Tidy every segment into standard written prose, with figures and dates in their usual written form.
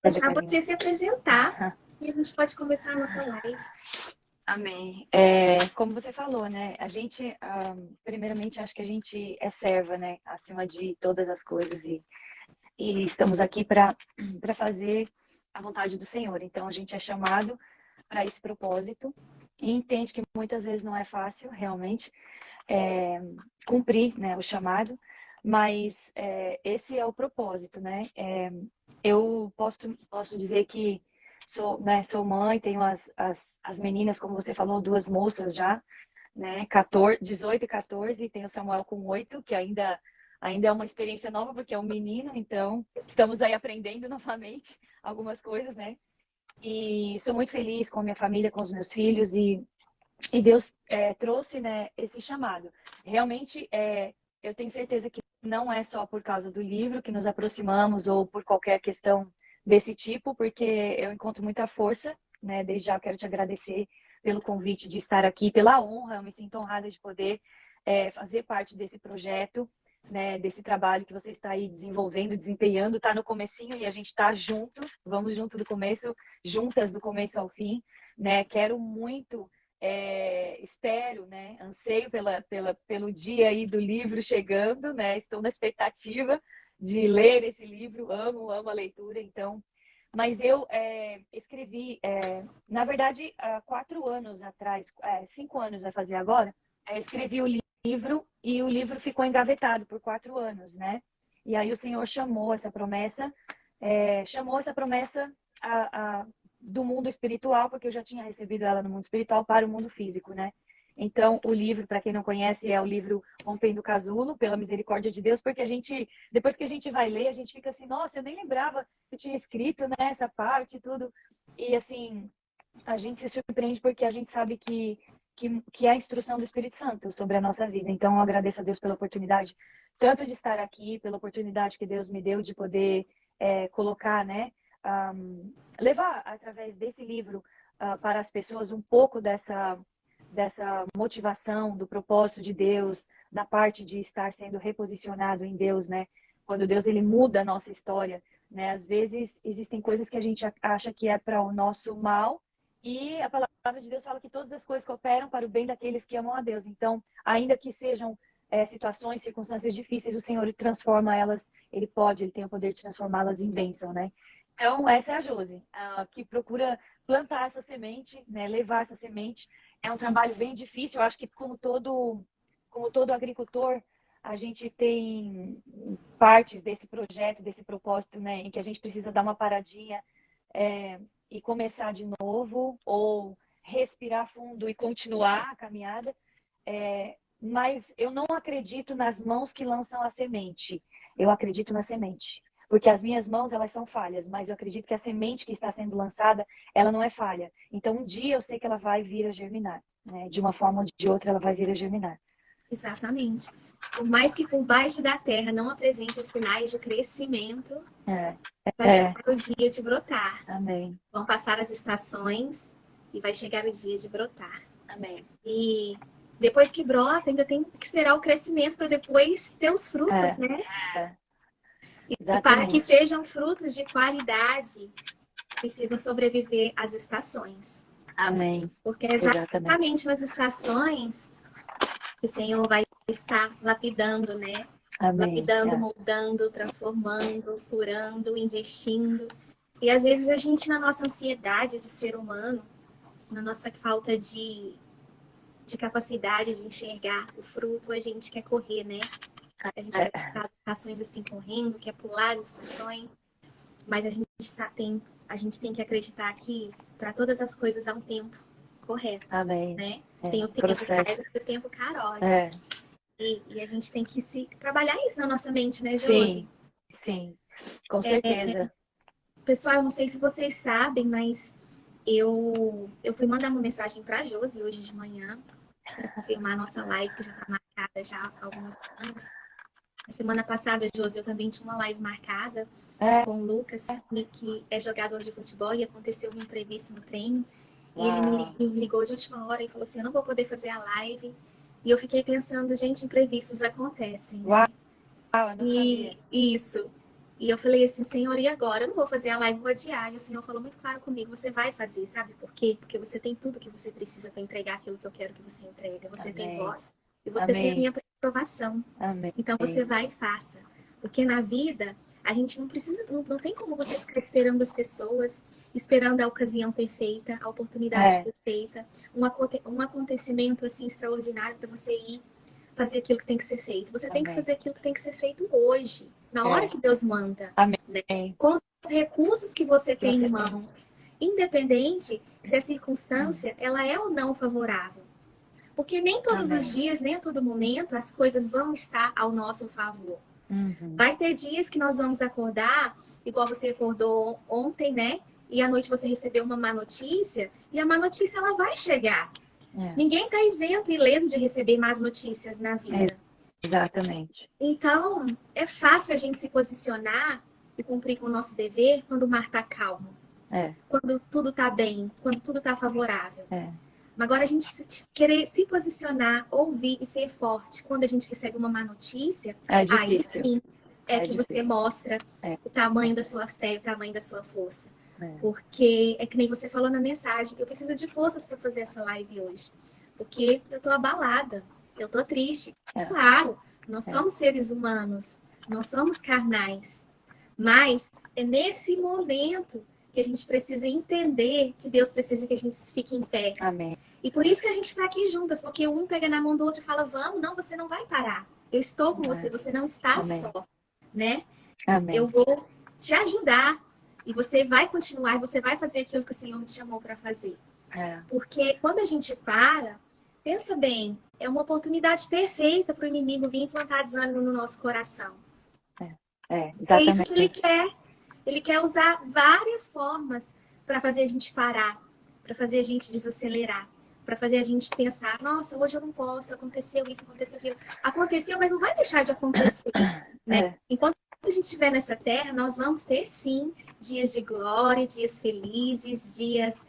deixar Karina. você se apresentar e a gente pode começar a nossa live. Amém. Como você falou, né? A gente, primeiramente, acho que a gente é serva, né? Acima de todas as coisas e estamos aqui para fazer a vontade do Senhor. Então, a gente é chamado para esse propósito e entende que muitas vezes não é fácil, realmente, cumprir, né, o chamado, mas esse é o propósito, né? Eu posso dizer que sou mãe, tenho as meninas, como você falou, duas moças já, né? 18 e 14, e tenho o Samuel com 8, que ainda é uma experiência nova, porque é um menino, então estamos aí aprendendo novamente algumas coisas, né? E sou muito feliz com a minha família, com os meus filhos, e Deus trouxe, né, esse chamado. Realmente, eu tenho certeza que não é só por causa do livro que nos aproximamos ou por qualquer questão desse tipo, porque eu encontro muita força, né? Desde já quero te agradecer pelo convite de estar aqui, pela honra, eu me sinto honrada de poder fazer parte desse projeto, né, desse trabalho que você está aí desenvolvendo, desempenhando, está no comecinho e a gente está junto, vamos junto do começo, juntas do começo ao fim, né? Quero muito espero, né, anseio pelo dia aí do livro chegando, né, estou na expectativa de ler esse livro, amo a leitura, então, mas eu escrevi, na verdade, há 4 anos atrás, 5 anos vai fazer agora, escrevi o livro e o livro ficou engavetado por 4 anos, né, e aí o Senhor chamou essa promessa a do mundo espiritual, porque eu já tinha recebido ela no mundo espiritual para o mundo físico, né? Então, o livro, para quem não conhece, é o livro Rompendo o Casulo, pela misericórdia de Deus, porque depois que a gente vai ler, a gente fica assim, nossa, eu nem lembrava que eu tinha escrito, né, essa parte e tudo. E, assim, a gente se surpreende porque a gente sabe que é a instrução do Espírito Santo sobre a nossa vida. Então, eu agradeço a Deus pela oportunidade, tanto de estar aqui, pela oportunidade que Deus me deu de poder colocar, né, levar através desse livro para as pessoas um pouco dessa motivação, do propósito de Deus, da parte de estar sendo reposicionado em Deus, né? Quando Deus ele muda a nossa história, né? Às vezes existem coisas que a gente acha que é para o nosso mal e a palavra de Deus fala que todas as coisas cooperam para o bem daqueles que amam a Deus. Então, ainda que sejam situações, circunstâncias difíceis, o Senhor ele transforma elas, ele tem o poder de transformá-las em bênção, né? Então, essa é a Josi, que procura plantar essa semente, né, levar essa semente. É um trabalho bem difícil, eu acho que como todo agricultor, a gente tem partes desse projeto, desse propósito, né, em que a gente precisa dar uma paradinha e começar de novo, ou respirar fundo e continuar a caminhada. Mas eu não acredito nas mãos que lançam a semente, eu acredito na semente. Porque as minhas mãos, elas são falhas, mas eu acredito que a semente que está sendo lançada, ela não é falha. Então, um dia eu sei que ela vai vir a germinar, né? De uma forma ou de outra, ela vai vir a germinar. Exatamente. Por mais que por baixo da terra não apresente sinais de crescimento, É, vai chegar o dia de brotar. amém, Vão passar as estações e vai chegar o dia de brotar. amém. E depois que brota, ainda tem que esperar o crescimento para depois ter os frutos, É, né? é, E para que exatamente, sejam frutos de qualidade, precisam sobreviver às estações. amém, Porque é exatamente, exatamente nas estações que o Senhor vai estar lapidando, né? amém, Lapidando, moldando, transformando, curando, investindo. E às vezes a gente, na nossa ansiedade de ser humano, na nossa falta de capacidade de enxergar o fruto, a gente quer correr, né? A gente quer passar as estações assim correndo, quer pular as estações, mas a gente tem que acreditar que para todas as coisas há um tempo correto, amém, né? Tem o tempo processo, Kairos e o tempo Kairos. é, E a gente tem que trabalhar isso na nossa mente, né, Josi? sim, sim, com certeza, Pessoal, eu não sei se vocês sabem, mas eu fui mandar uma mensagem para a Josi hoje de manhã para confirmar a nossa live, que já está marcada já há algumas semanas. A semana passada, Josi, eu também tinha uma live marcada é, com o Lucas, que é jogador de futebol, e aconteceu um imprevisto no treino. E ele uau, me ligou de última hora e falou assim: eu não vou poder fazer a live. E eu fiquei pensando, gente, imprevistos acontecem, uau, né? eu não E sabia, isso. E eu falei assim, Senhor, e agora? Eu não vou fazer a live, vou adiar. E o Senhor falou muito claro comigo, você vai fazer, sabe por quê? Porque você tem tudo que você precisa para entregar aquilo que eu quero que você entregue. Você tem Amém. voz e você tem a Amém. minha aprovação. Amém. Então você vai e faça. Porque na vida, a gente não precisa, não tem como você ficar esperando as pessoas, esperando a ocasião perfeita, a oportunidade É, perfeita, um acontecimento assim extraordinário para você ir fazer aquilo que tem que ser feito. Você tem que amém. fazer aquilo que tem que ser feito hoje, na hora É, que Deus manda, né? amém. Com os recursos que você Que tem em você tem. mãos, independente se a circunstância ela é ou não favorável. Porque nem todos os Amém. dias, nem a todo momento, as coisas vão estar ao nosso favor. Uhum. Vai ter dias que nós vamos acordar, igual você acordou ontem, né? E à noite você recebeu uma má notícia, e a má notícia ela vai chegar. É, Ninguém está isento e ileso de receber más notícias na vida. exatamente. Então, é fácil a gente se posicionar e cumprir com o nosso dever quando o mar está calmo, É, quando tudo está bem, quando tudo está favorável. é. Mas agora a gente querer se posicionar, ouvir e ser forte quando a gente recebe uma má notícia, É aí difícil. sim é É que você difícil. mostra É, o tamanho da sua fé, o tamanho da sua força. é, Porque é que nem você falou na mensagem, eu preciso de forças para fazer essa live hoje. Porque eu tô abalada, eu tô triste. é, Claro, nós é. somos seres humanos, nós somos carnais. Mas é nesse momento que a gente precisa entender que Deus precisa que a gente fique em pé. Amém. E por isso que a gente está aqui juntas, porque um pega na mão do outro e fala, vamos, não, você não vai parar. Eu estou com você, É. você não está Amém. só, né? Eu Amém. vou te ajudar e você vai continuar, você vai fazer aquilo que o Senhor te chamou para fazer. É, Porque quando a gente para, pensa bem, é uma oportunidade perfeita para o inimigo vir implantar desânimo no nosso coração. É isso que ele exatamente. quer. Ele quer usar várias formas para fazer a gente parar, para fazer a gente desacelerar, para fazer a gente pensar: nossa, hoje eu não posso, aconteceu isso, aconteceu aquilo. Aconteceu, mas não vai deixar de acontecer, né? É, Enquanto a gente estiver nessa terra, nós vamos ter sim dias de glória, dias felizes, dias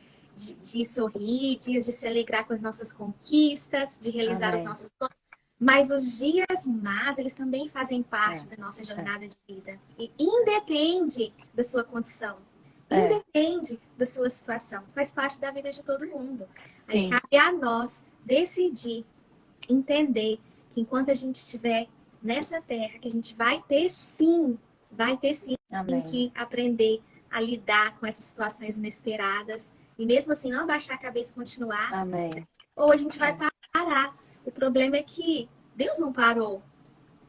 de sorrir, dias de se alegrar com as nossas conquistas, de realizar os amém. nossos sonhos. Mas os dias más, eles também fazem parte da nossa É, é, jornada de vida. E independe da sua condição, é. independe da sua situação. Faz parte da vida de todo mundo. Aí Sim, cabe a nós decidir, entender que enquanto a gente estiver nessa terra, que a gente vai ter sim amém. que aprender a lidar com essas situações inesperadas. E mesmo assim, não abaixar a cabeça e continuar, Amém. ou a gente vai É, parar. O problema é que Deus não parou.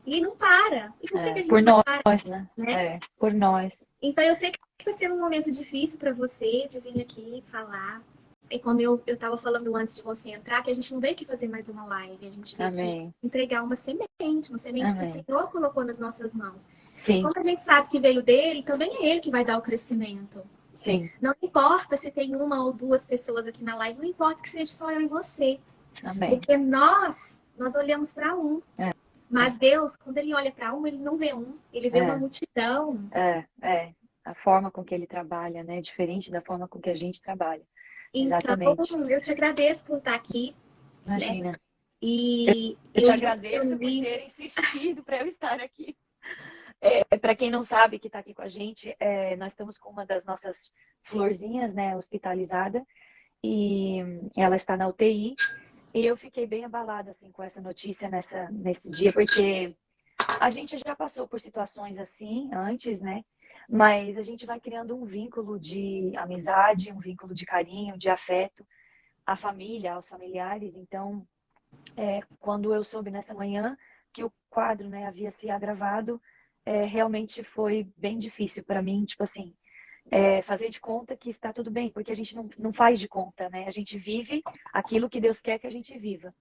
E não para. E por que a por gente vai parar, nós, né? né? É, por nós. Então eu sei que vai ser um momento difícil para você de vir aqui falar. E como eu estava falando antes de você entrar, que a gente não veio aqui fazer mais uma live, a gente veio aqui Amém. entregar uma semente que o Amém. Senhor colocou nas nossas mãos. E Sim, como a gente sabe que veio dele, também é ele que vai dar o crescimento. sim. Não importa se tem uma ou duas pessoas aqui na live, não importa que seja só eu e você. Amém. Porque nós olhamos para um. É, Mas Deus, quando ele olha para um, ele não vê um, ele vê uma é, multidão. é. A forma com que ele trabalha, né? É diferente da forma com que a gente trabalha. Então, Exatamente. eu te agradeço por estar aqui, né? Imagina. E Eu te eu agradeço por direcionei. ter insistido para eu estar aqui. Para quem não sabe que está aqui com a gente, nós estamos com uma das nossas florzinhas, né, hospitalizada, e ela está na UTI. E eu fiquei bem abalada assim com essa notícia nesse dia, porque a gente já passou por situações assim antes, né? Mas a gente vai criando um vínculo de amizade, um vínculo de carinho, de afeto à família, aos familiares. Então, quando eu soube nessa manhã que o quadro, né, havia se agravado, realmente foi bem difícil para mim, tipo assim, fazer de conta que está tudo bem, porque a gente não faz de conta, né? A gente vive aquilo que Deus quer que a gente viva.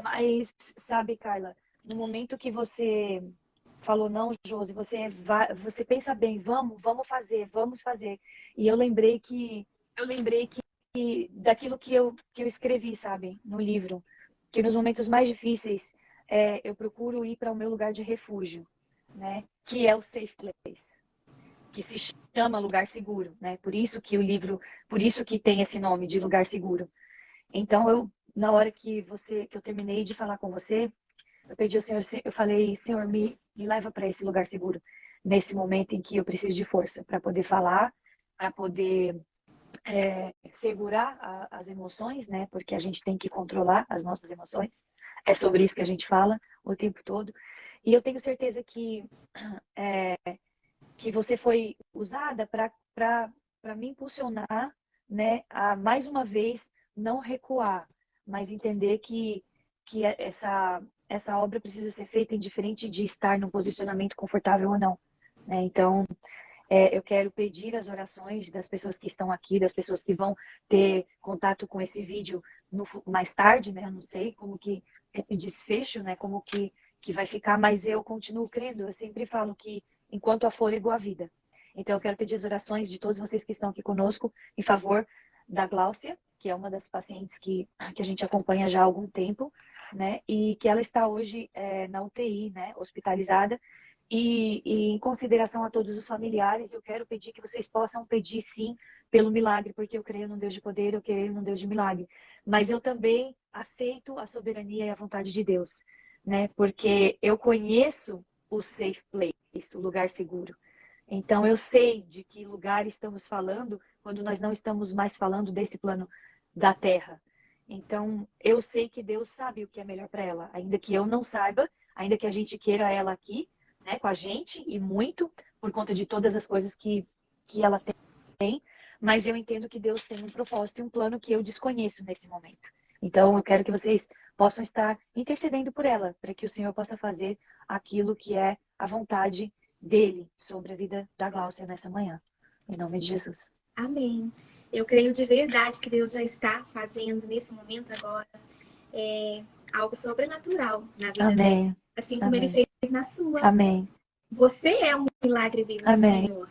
Mas, sabe, Carla, no momento que você falou, não, Josi, você pensa bem, vamos fazer. E eu lembrei que daquilo que eu escrevi, sabe, no livro, que nos momentos mais difíceis eu procuro ir para o meu lugar de refúgio, né? Que é o safe place, que se chama lugar seguro, né? Por isso que o livro, por isso que tem esse nome de lugar seguro. Então na hora que eu terminei de falar com você, eu pedi ao Senhor, eu falei, Senhor, me leva para esse lugar seguro. nesse momento em que eu preciso de força para poder falar, para poder segurar as emoções, né? Porque a gente tem que controlar as nossas emoções. É sobre isso que a gente fala o tempo todo. E eu tenho certeza que você foi usada para me impulsionar, né? A mais uma vez não recuar, mas entender que essa obra precisa ser feita indiferente de estar num posicionamento confortável ou não, né? Então, eu quero pedir as orações das pessoas que estão aqui, das pessoas que vão ter contato com esse vídeo mais tarde, né? Eu não sei como que esse desfecho, né? Como que vai ficar, mas eu continuo crendo. Eu sempre falo que enquanto há fôlego, há vida. Então, eu quero pedir as orações de todos vocês que estão aqui conosco em favor da Gláucia, que é uma das pacientes que a gente acompanha já há algum tempo, né? E que ela está hoje na UTI, né? Hospitalizada. E em consideração a todos os familiares, eu quero pedir que vocês possam pedir sim pelo milagre, porque eu creio num Deus de poder, eu creio num Deus de milagre. Mas eu também aceito a soberania e a vontade de Deus, né? Porque eu conheço o safe place, o lugar seguro. Então eu sei de que lugar estamos falando quando nós não estamos mais falando desse plano da terra. Então eu sei que Deus sabe o que é melhor para ela, ainda que eu não saiba, ainda que a gente queira ela aqui, né, com a gente e muito por conta de todas as coisas que ela tem, mas eu entendo que Deus tem um propósito e um plano que eu desconheço nesse momento. Então eu quero que vocês possam estar intercedendo por ela, para que o Senhor possa fazer aquilo que é a vontade dele sobre a vida da Gláucia nessa manhã. Em nome de Jesus. Amém. Eu creio de verdade que Deus já está fazendo nesse momento agora algo sobrenatural na vida dela, Amém. assim como Ele Amém. fez na sua. Amém. Você é um milagre vivo do Amém. Senhor.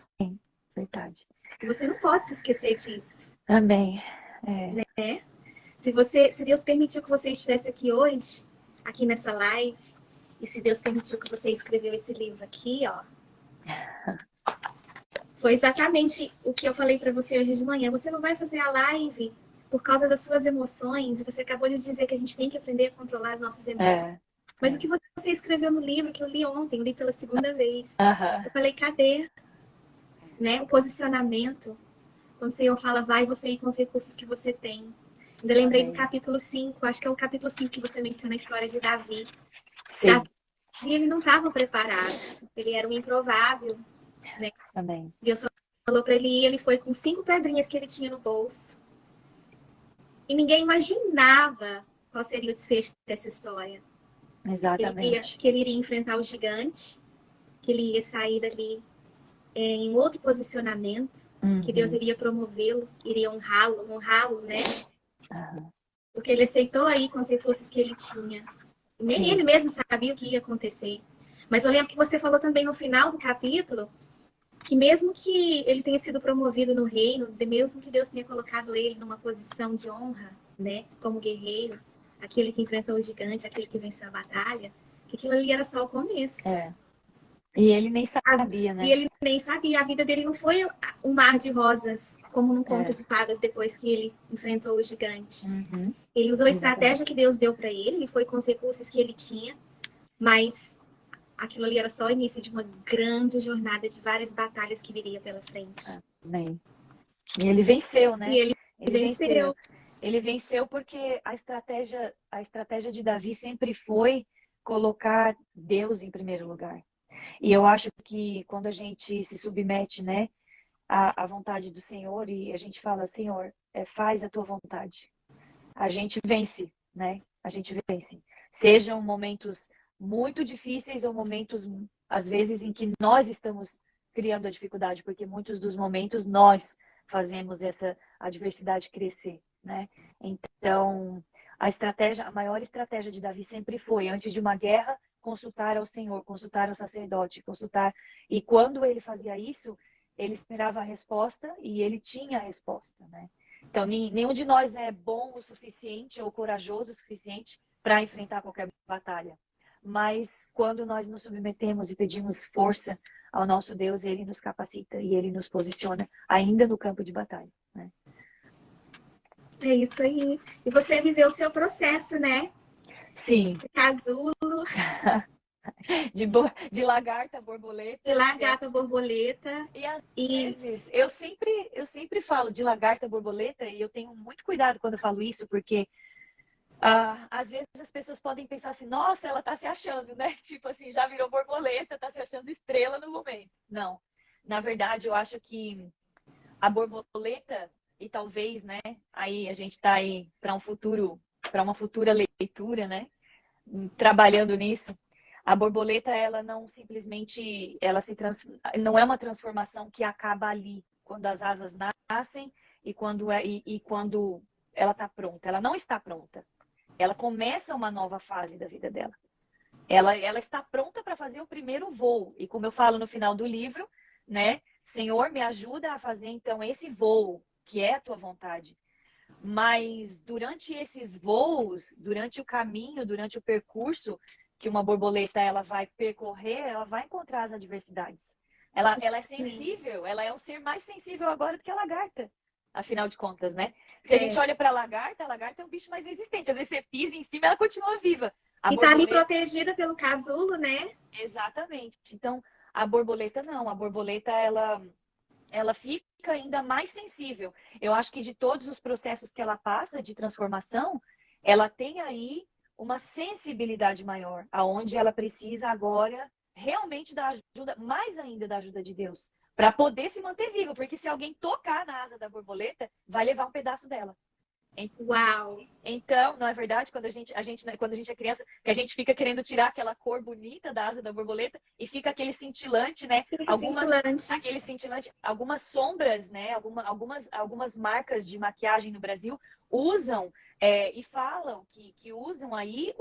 Verdade. E você não pode se esquecer disso. Amém. Né? Se Deus permitiu que você estivesse aqui hoje, aqui nessa live, e se Deus permitiu que você escreveu esse livro aqui, ó, foi exatamente o que eu falei para você hoje de manhã. Você não vai fazer a live por causa das suas emoções, e você acabou de dizer que a gente tem que aprender a controlar as nossas emoções. Mas o que você escreveu no livro, que eu li ontem, eu li pela segunda vez, eu falei, cadê? Né? O posicionamento. Quando o Senhor fala, vai você ir com os recursos que você tem. Ainda lembrei do capítulo 5, acho que é o capítulo 5 que você menciona a história de Davi. Sim. Davi, ele não estava preparado, ele era um improvável, né? Amém. Deus falou para ele ir, ele foi com 5 pedrinhas que ele tinha no bolso. E ninguém imaginava qual seria o desfecho dessa história. Exatamente. Que ele iria enfrentar o gigante, que ele ia sair dali em outro posicionamento, que Deus iria promovê-lo, iria honrá-lo, né? Porque ele aceitou aí com os recursos que ele tinha. Nem ele mesmo sabia o que ia acontecer. Mas eu lembro que você falou também no final do capítulo que mesmo que ele tenha sido promovido no reino, mesmo que Deus tenha colocado ele numa posição de honra, né, como guerreiro, aquele que enfrentou o gigante, aquele que venceu a batalha, que aquilo ali era só o começo. E ele nem sabia, né? E ele nem sabia, a vida dele não foi um mar de rosas, como num conto de fadas depois que ele enfrentou o gigante. Ele usou a estratégia que Deus deu para ele foi com os recursos que ele tinha, mas aquilo ali era só o início de uma grande jornada de várias batalhas que viria pela frente. Amém. E ele venceu, né? E ele venceu. Ele venceu porque a estratégia de Davi sempre foi colocar Deus em primeiro lugar. E eu acho que quando a gente se submete, né, à vontade do Senhor e a gente fala, Senhor, faz a tua vontade, a gente vence, né? A gente vence. Sejam momentos muito difíceis ou momentos, às vezes, em que nós estamos criando a dificuldade, porque muitos dos momentos nós fazemos essa adversidade crescer, né? Então, a maior estratégia de Davi sempre foi, antes de uma guerra, consultar ao Senhor, consultar ao sacerdote, consultar. E quando ele fazia isso, ele esperava a resposta e ele tinha a resposta, né? Então, nenhum de nós é bom o suficiente ou corajoso o suficiente para enfrentar qualquer batalha. Mas quando nós nos submetemos e pedimos força ao nosso Deus, Ele nos capacita e Ele nos posiciona ainda no campo de batalha, né? É isso aí. E você viveu o seu processo, né? Sim. Casulo. De lagarta, borboleta. De lagarta, borboleta. E às E vezes, eu sempre falo de lagarta, borboleta, e eu tenho muito cuidado quando eu falo isso, porque às vezes as pessoas podem pensar assim, nossa, ela tá se achando, né? Tipo assim, já virou borboleta, tá se achando estrela no momento. Não. Na verdade, eu acho que a borboleta, e talvez, né, aí a gente tá aí para para uma futura leitura, né? Trabalhando nisso. A borboleta, ela não simplesmente, não é uma transformação que acaba ali, quando as asas nascem e quando ela está pronta. Ela não está pronta. Ela começa uma nova fase da vida dela. Ela está pronta para fazer o primeiro voo. E como eu falo no final do livro, né? Senhor, me ajuda a fazer então esse voo, que é a tua vontade. Mas durante esses voos, durante o caminho, durante o percurso que uma borboleta ela vai percorrer, ela vai encontrar as adversidades. Ela é sensível, ela é um ser mais sensível agora do que a lagarta, afinal de contas, né? Se a gente olha para a lagarta é um bicho mais resistente. Às vezes você pisa em cima, ela continua viva. A e tá ali borboleta, protegida pelo casulo, né? exatamente. Então, a borboleta não. A borboleta, ela fica ainda mais sensível. Eu acho que de todos os processos que ela passa de transformação, ela tem aí uma sensibilidade maior, aonde ela precisa agora realmente da ajuda, mais ainda da ajuda de Deus, para poder se manter viva, porque se alguém tocar na asa da borboleta, vai levar um pedaço dela. Uau! Então, não é verdade? Quando a gente é criança, que a gente fica querendo tirar aquela cor bonita da asa da borboleta e fica aquele cintilante, né? Fica cintilante. Aquele cintilante, algumas sombras, né? Algumas marcas de maquiagem no Brasil usam e falam que usam aí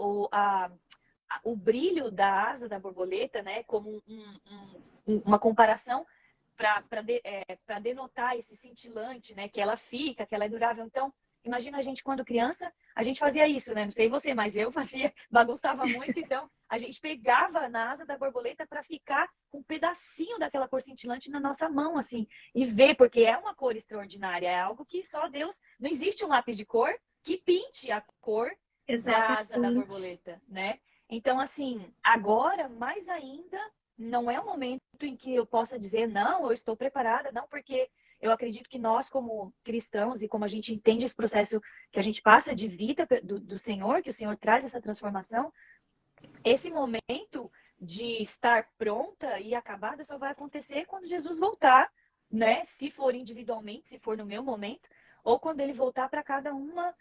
o brilho da asa da borboleta, né? Como uma comparação para denotar esse cintilante, né? Que ela fica, que ela é durável. Então, imagina a gente quando criança, a gente fazia isso, né? Não sei você, mas eu fazia, bagunçava muito, então a gente pegava na asa da borboleta para ficar com um pedacinho daquela cor cintilante na nossa mão, assim, e ver, porque é uma cor extraordinária, é algo que só Deus. Não existe um lápis de cor que pinte a cor da asa da Exatamente. borboleta, né? Então, assim, agora, mais ainda, não é o momento em que eu possa dizer, não, eu estou preparada, não, porque eu acredito que nós, como cristãos, e como a gente entende esse processo que a gente passa de vida do Senhor, que o Senhor traz essa transformação, esse momento de estar pronta e acabada só vai acontecer quando Jesus voltar, né? Se for individualmente, se for no meu momento, ou quando ele voltar para cada uma,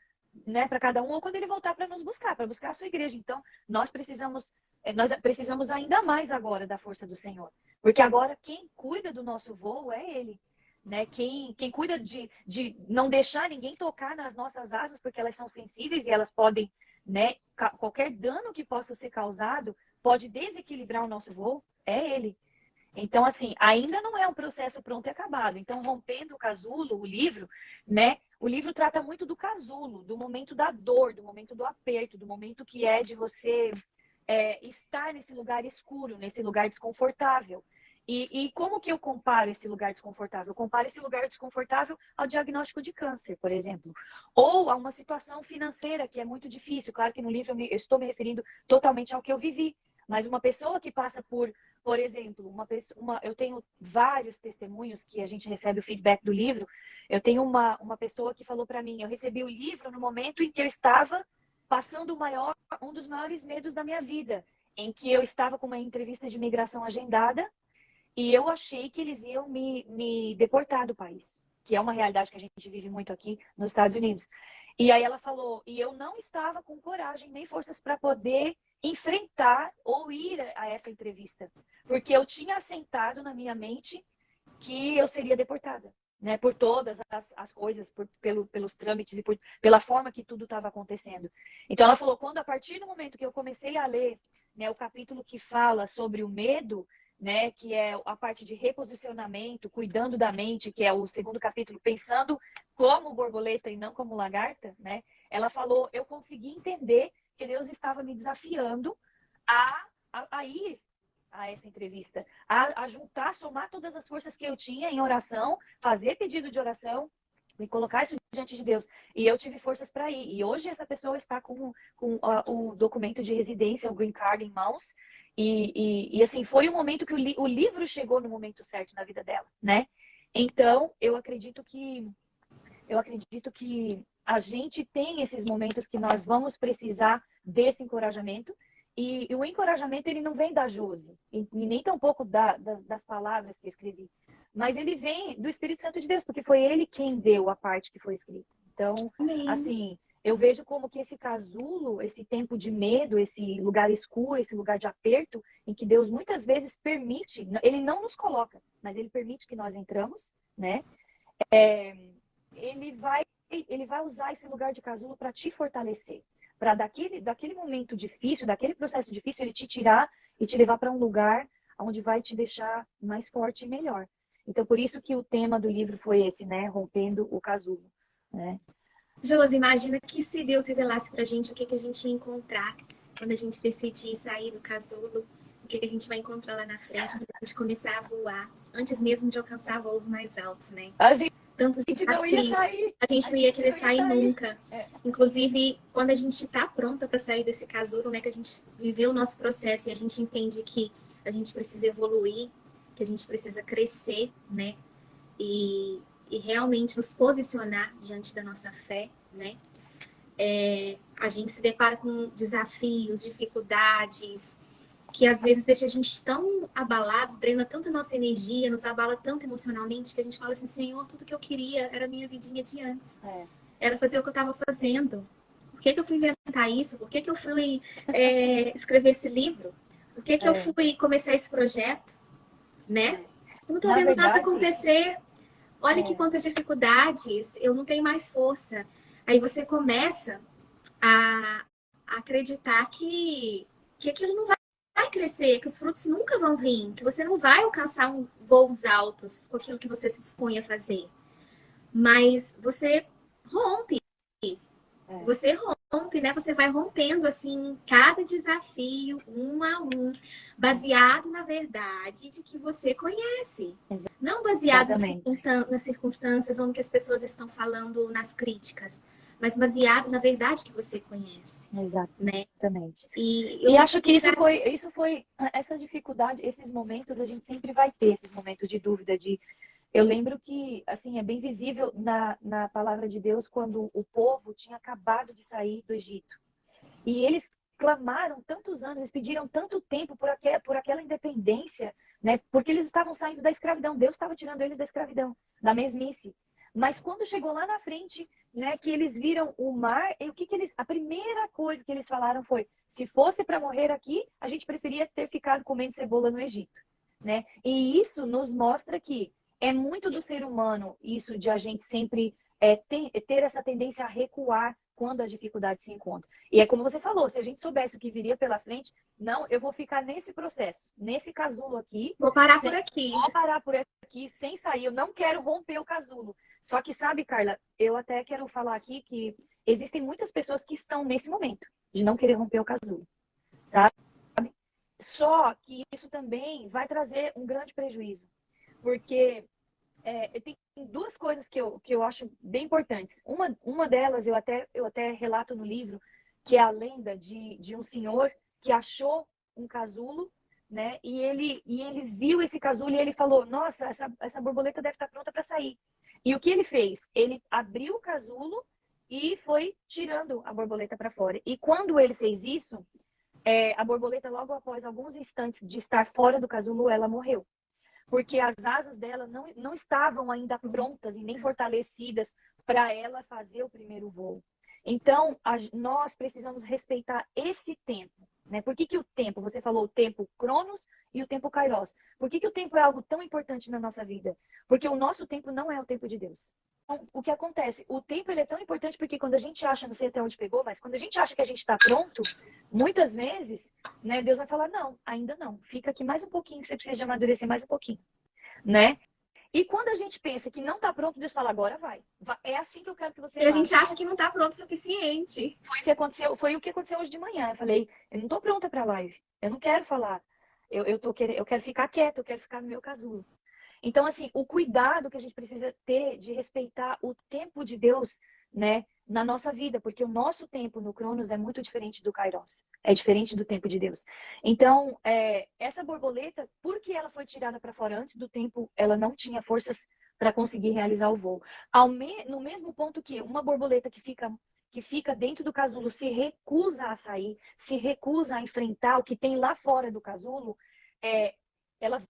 né? Para cada um, ou quando ele voltar para nos buscar, para buscar a sua igreja. Então, nós precisamos ainda mais agora da força do Senhor, porque agora quem cuida do nosso voo é Ele. Né? Quem cuida de não deixar ninguém tocar nas nossas asas, porque elas são sensíveis e elas podem, né? Qualquer dano que possa ser causado pode desequilibrar o nosso voo, é ele. Então, assim, ainda não é um processo pronto e acabado. Então, rompendo o casulo, o livro, né? O livro trata muito do casulo, do momento da dor, do momento do aperto, do momento que é de você estar nesse lugar escuro, nesse lugar desconfortável. E como que eu comparo esse lugar desconfortável? Eu comparo esse lugar desconfortável ao diagnóstico de câncer, por exemplo. Ou a uma situação financeira que é muito difícil. Claro que no livro eu estou me referindo totalmente ao que eu vivi. Mas uma pessoa que passa por exemplo, eu tenho vários testemunhos que a gente recebe o feedback do livro. Eu tenho uma pessoa que falou para mim, eu recebi o livro no momento em que eu estava passando um dos maiores medos da minha vida, em que eu estava com uma entrevista de imigração agendada e eu achei que eles iam me deportar do país, que é uma realidade que a gente vive muito aqui nos Estados Unidos. E aí ela falou, e eu não estava com coragem nem forças para poder enfrentar ou ir a essa entrevista, porque eu tinha assentado na minha mente que eu seria deportada, né, por todas as coisas, pelos trâmites e pela forma que tudo estava acontecendo. Então ela falou, quando a partir do momento que eu comecei a ler, né, o capítulo que fala sobre o medo, né, que é a parte de reposicionamento, cuidando da mente, que é o segundo capítulo, pensando como borboleta e não como lagarta, né? Ela falou, eu consegui entender que Deus estava me desafiando a ir a essa entrevista, a juntar, somar todas as forças que eu tinha em oração, fazer pedido de oração e colocar isso diante de Deus. E eu tive forças para ir. E hoje essa pessoa está com o documento de residência, o Green Card em mãos. E assim, foi um momento que o livro chegou no momento certo na vida dela, né? Então, eu acredito que a gente tem esses momentos que nós vamos precisar desse encorajamento. E o encorajamento, ele não vem da Josi, e nem tampouco das palavras que eu escrevi. Mas ele vem do Espírito Santo de Deus, porque foi ele quem deu a parte que foi escrita. Então, Amém. assim, eu vejo como que esse casulo, esse tempo de medo, esse lugar escuro, esse lugar de aperto, em que Deus muitas vezes permite, ele não nos coloca, mas ele permite que nós entramos, né? Ele vai usar esse lugar de casulo para te fortalecer. Para daquele momento difícil, daquele processo difícil, ele te tirar e te levar para um lugar onde vai te deixar mais forte e melhor. Então, por isso que o tema do livro foi esse, né? Rompendo o casulo, né? Josi, imagina que se Deus revelasse pra gente o que a gente ia encontrar quando a gente decidir sair do casulo, o que a gente vai encontrar lá na frente, quando a gente começar a voar, antes mesmo de alcançar voos mais altos, né? A gente Tantos não ia desafios, sair. a gente não ia querer sair nunca. É. Inclusive, quando a gente está pronta para sair desse casulo, né, que a gente viveu o nosso processo e a gente entende que a gente precisa evoluir, que a gente precisa crescer, né, e realmente nos posicionar diante da nossa fé, né, a gente se depara com desafios, dificuldades, que às vezes deixa a gente tão abalado, drena tanta nossa energia, nos abala tanto emocionalmente, que a gente fala assim, Senhor, tudo que eu queria era a minha vidinha de antes. Era fazer o que eu estava fazendo. Por que eu fui inventar isso? Por que eu fui escrever esse livro? Por que eu fui começar esse projeto? Né? Eu não estou vendo nada acontecer. Olha que quantas dificuldades. Eu não tenho mais força. Aí você começa a acreditar que aquilo não vai crescer, que os frutos nunca vão vir, que você não vai alcançar voos altos com aquilo que você se dispõe a fazer. Mas você rompe. Você rompe, né? Você vai rompendo, assim, cada desafio, um a um, baseado na verdade de que você conhece. Não baseado nas circunstâncias ou no que as pessoas estão falando nas críticas, mas baseado na verdade que você conhece. Exatamente. Né? E acho que isso foi essa dificuldade, esses momentos a gente sempre vai ter, esses momentos de dúvida, eu lembro que, assim, é bem visível na palavra de Deus quando o povo tinha acabado de sair do Egito. E eles clamaram tantos anos, eles pediram tanto tempo por aquela independência, né? Porque eles estavam saindo da escravidão. Deus estava tirando eles da escravidão, da mesmice. Mas quando chegou lá na frente, né, que eles viram o mar, e a primeira coisa que eles falaram foi: se fosse para morrer aqui, a gente preferia ter ficado comendo cebola no Egito, né? E isso nos mostra que é muito do ser humano isso de a gente sempre ter essa tendência a recuar quando a dificuldade se encontra. E é como você falou, se a gente soubesse o que viria pela frente, não, eu vou ficar nesse processo, nesse casulo aqui. Vou parar por aqui. Vou parar por aqui sem sair. Eu não quero romper o casulo. Só que, sabe, Carla, eu até quero falar aqui que existem muitas pessoas que estão nesse momento de não querer romper o casulo, sabe? Só que isso também vai trazer um grande prejuízo. Porque tem duas coisas que eu acho bem importantes. Uma delas eu até relato no livro, que é a lenda de um senhor que achou um casulo, né? E ele viu esse casulo e ele falou: nossa, essa borboleta deve estar pronta para sair. E o que ele fez? Ele abriu o casulo e foi tirando a borboleta para fora. E quando ele fez isso, a borboleta, logo após alguns instantes de estar fora do casulo, ela morreu. Porque as asas dela não estavam ainda prontas e nem fortalecidas para ela fazer o primeiro voo. Então, nós precisamos respeitar esse tempo. Né? Por que o tempo? Você falou o tempo Cronos e o tempo Kairos. Por que o tempo é algo tão importante na nossa vida? Porque o nosso tempo não é o tempo de Deus. Então, o que acontece? O tempo ele é tão importante porque quando a gente acha, não sei até onde pegou, mas quando a gente acha que a gente está pronto, muitas vezes, né, Deus vai falar: não, ainda não. Fica aqui mais um pouquinho, você precisa de amadurecer mais um pouquinho. Né? E quando a gente pensa que não está pronto, Deus fala: agora vai. É assim que eu quero que você vá. E a gente acha que não está pronto o suficiente. Foi o que aconteceu hoje de manhã. Eu falei: eu não estou pronta para a live. Eu não quero falar. Eu quero ficar quieta, eu quero ficar no meu casulo. Então, assim, o cuidado que a gente precisa ter de respeitar o tempo de Deus, né, na nossa vida, porque o nosso tempo no Cronos é muito diferente do Kairos, é diferente do tempo de Deus. Então, essa borboleta, porque ela foi tirada para fora antes do tempo, ela não tinha forças para conseguir realizar o voo. No mesmo ponto que uma borboleta que fica dentro do casulo se recusa a sair, se recusa a enfrentar o que tem lá fora do casulo, ela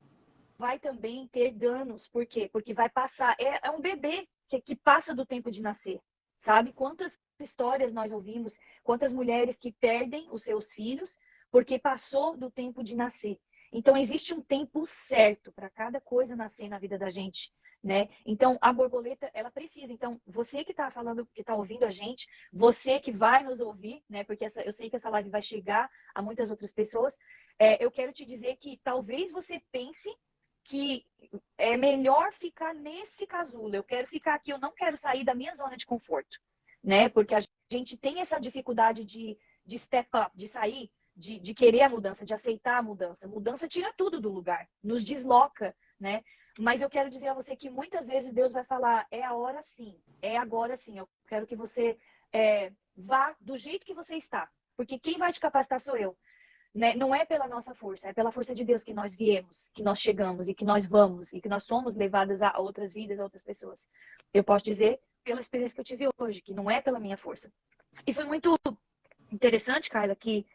vai também ter danos. Por quê? Porque vai passar. É um bebê que passa do tempo de nascer. Sabe? Quantas histórias nós ouvimos, quantas mulheres que perdem os seus filhos porque passou do tempo de nascer. Então, existe um tempo certo para cada coisa nascer na vida da gente, né? Então, a borboleta, ela precisa. Então, você que está falando, que está ouvindo a gente, você que vai nos ouvir, né? Porque eu sei que essa live vai chegar a muitas outras pessoas. Eu quero te dizer que talvez você pense que é melhor ficar nesse casulo. Eu quero ficar aqui, eu não quero sair da minha zona de conforto, né? Porque a gente tem essa dificuldade de step up, de sair, de querer a mudança, de aceitar a mudança. Mudança tira tudo do lugar, nos desloca, né? Mas eu quero dizer a você que muitas vezes Deus vai falar, é a hora sim, é agora sim. Eu quero que você vá do jeito que você está. Porque quem vai te capacitar sou eu. Né? Não é pela nossa força, é pela força de Deus que nós viemos, que nós chegamos e que nós vamos e que nós somos levadas a outras vidas, a outras pessoas. Eu posso dizer pela experiência que eu tive hoje, que não é pela minha força. E foi muito interessante, Carla, que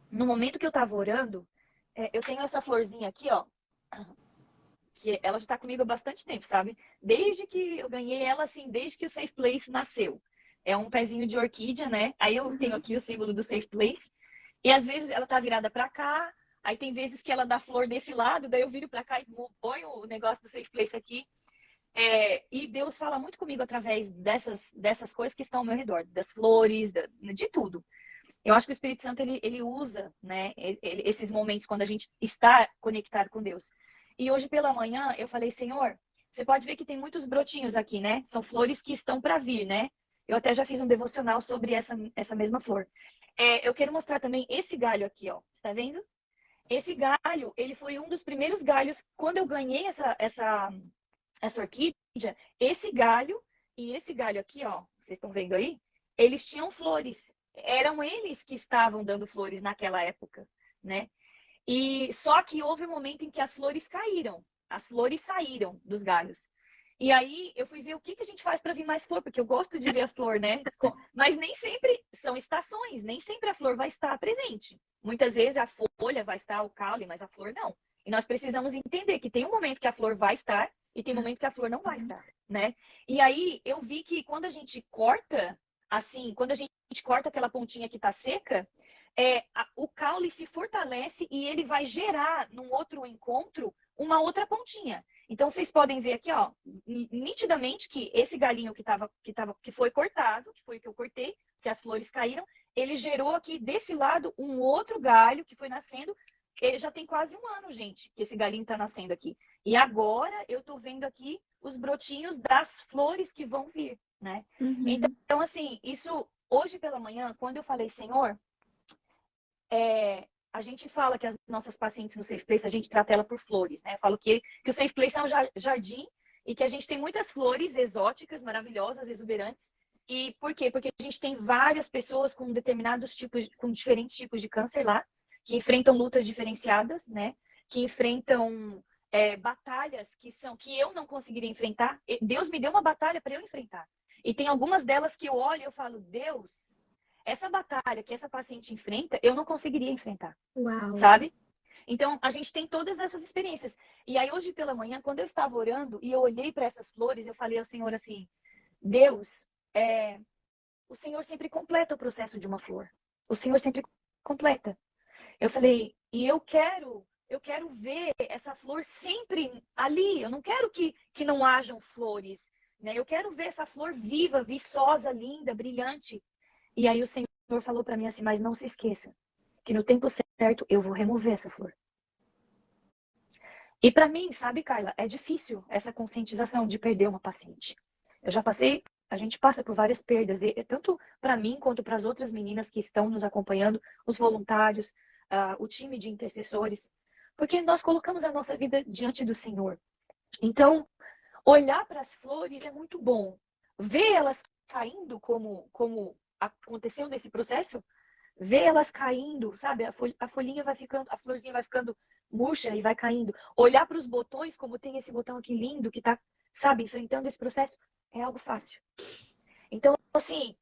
no momento que eu estava orando, eu tenho essa florzinha aqui, ó, que ela já está comigo há bastante tempo, sabe? Desde que eu ganhei ela, assim, desde que o Safe Place nasceu. É um pezinho de orquídea, né? Aí eu tenho aqui o símbolo do Safe Place. E às vezes ela tá virada para cá, aí tem vezes que ela dá flor desse lado, daí eu viro para cá e ponho o negócio do Safe Place aqui. E Deus fala muito comigo através dessas coisas que estão ao meu redor, das flores, de tudo. Eu acho que o Espírito Santo ele usa, né, esses momentos quando a gente está conectado com Deus. E hoje pela manhã eu falei, Senhor, você pode ver que tem muitos brotinhos aqui, né? São flores que estão para vir, né? Eu até já fiz um devocional sobre essa mesma flor. Eu quero mostrar também esse galho aqui, ó. Você tá vendo? Esse galho, ele foi um dos primeiros galhos. Quando eu ganhei essa orquídea, esse galho e esse galho aqui, ó, vocês estão vendo aí? Eles tinham flores. Eram eles que estavam dando flores naquela época, né? E só que houve um momento em que as flores caíram. As flores saíram dos galhos. E aí eu fui ver o que a gente faz para vir mais flor, porque eu gosto de ver a flor, né? Mas nem sempre são estações, nem sempre a flor vai estar presente. Muitas vezes a folha vai estar, o caule, mas a flor não. E nós precisamos entender que tem um momento que a flor vai estar e tem um momento que a flor não vai estar, né? E aí eu vi que quando a gente corta, assim, quando a gente corta aquela pontinha que está seca, o caule se fortalece e ele vai gerar num outro encontro uma outra pontinha. Então vocês podem ver aqui, ó, nitidamente que esse galinho que foi cortado, que foi o que eu cortei, que as flores caíram, ele gerou aqui desse lado um outro galho que foi nascendo. Ele já tem quase um ano, gente, que esse galinho tá nascendo aqui. E agora eu tô vendo aqui os brotinhos das flores que vão vir, né? Uhum. Então, assim, isso hoje pela manhã, quando eu falei, Senhor, a gente fala que as nossas pacientes no Safe Place, a gente trata ela por flores, né? Eu falo que o Safe Place é um jardim e que a gente tem muitas flores exóticas, maravilhosas, exuberantes. E por quê? Porque a gente tem várias pessoas com determinados tipos, com diferentes tipos de câncer lá, que enfrentam lutas diferenciadas, né? Que enfrentam batalhas que eu não conseguiria enfrentar. Deus me deu uma batalha para eu enfrentar. E tem algumas delas que eu olho e eu falo, Deus, essa batalha que essa paciente enfrenta, eu não conseguiria enfrentar. Uau. Sabe? Então, a gente tem todas essas experiências. E aí, hoje pela manhã, quando eu estava orando e eu olhei para essas flores, eu falei ao Senhor assim, Deus, o Senhor sempre completa o processo de uma flor. O Senhor sempre completa. Eu falei, e eu quero ver essa flor sempre ali. Eu não quero que não hajam flores, né? Eu quero ver essa flor viva, viçosa, linda, brilhante. E aí o Senhor falou para mim assim, mas não se esqueça que no tempo certo eu vou remover essa flor. E para mim, sabe, Carla, é difícil essa conscientização de perder uma paciente. Eu já passei, a gente passa por várias perdas, tanto para mim quanto para as outras meninas que estão nos acompanhando, os voluntários, o time de intercessores, porque nós colocamos a nossa vida diante do Senhor. Então, olhar para as flores é muito bom. Ver elas caindo como aconteceu nesse processo, ver elas caindo, sabe? A folhinha vai ficando, a florzinha vai ficando murcha e vai caindo. Olhar para os botões, como tem esse botão aqui lindo que tá, sabe, enfrentando esse processo, é algo fácil. Então, assim,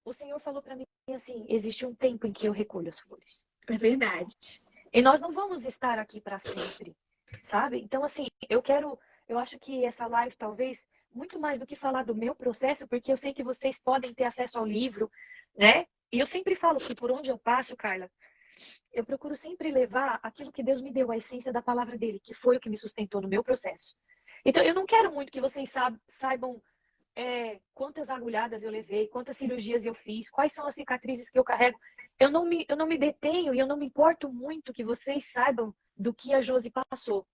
o Senhor falou para mim assim, existe um tempo em que eu recolho as flores. É verdade. E nós não vamos estar aqui para sempre, sabe? Então, assim, eu acho que essa live talvez, muito mais do que falar do meu processo, porque eu sei que vocês podem ter acesso ao livro, né? E eu sempre falo que por onde eu passo, Carla, eu procuro sempre levar aquilo que Deus me deu, a essência da palavra dele, que foi o que me sustentou no meu processo. Então, eu não quero muito que vocês saibam quantas agulhadas eu levei, quantas cirurgias eu fiz, quais são as cicatrizes que eu carrego. Eu não me detenho e eu não me importo muito que vocês saibam do que a Josi passou.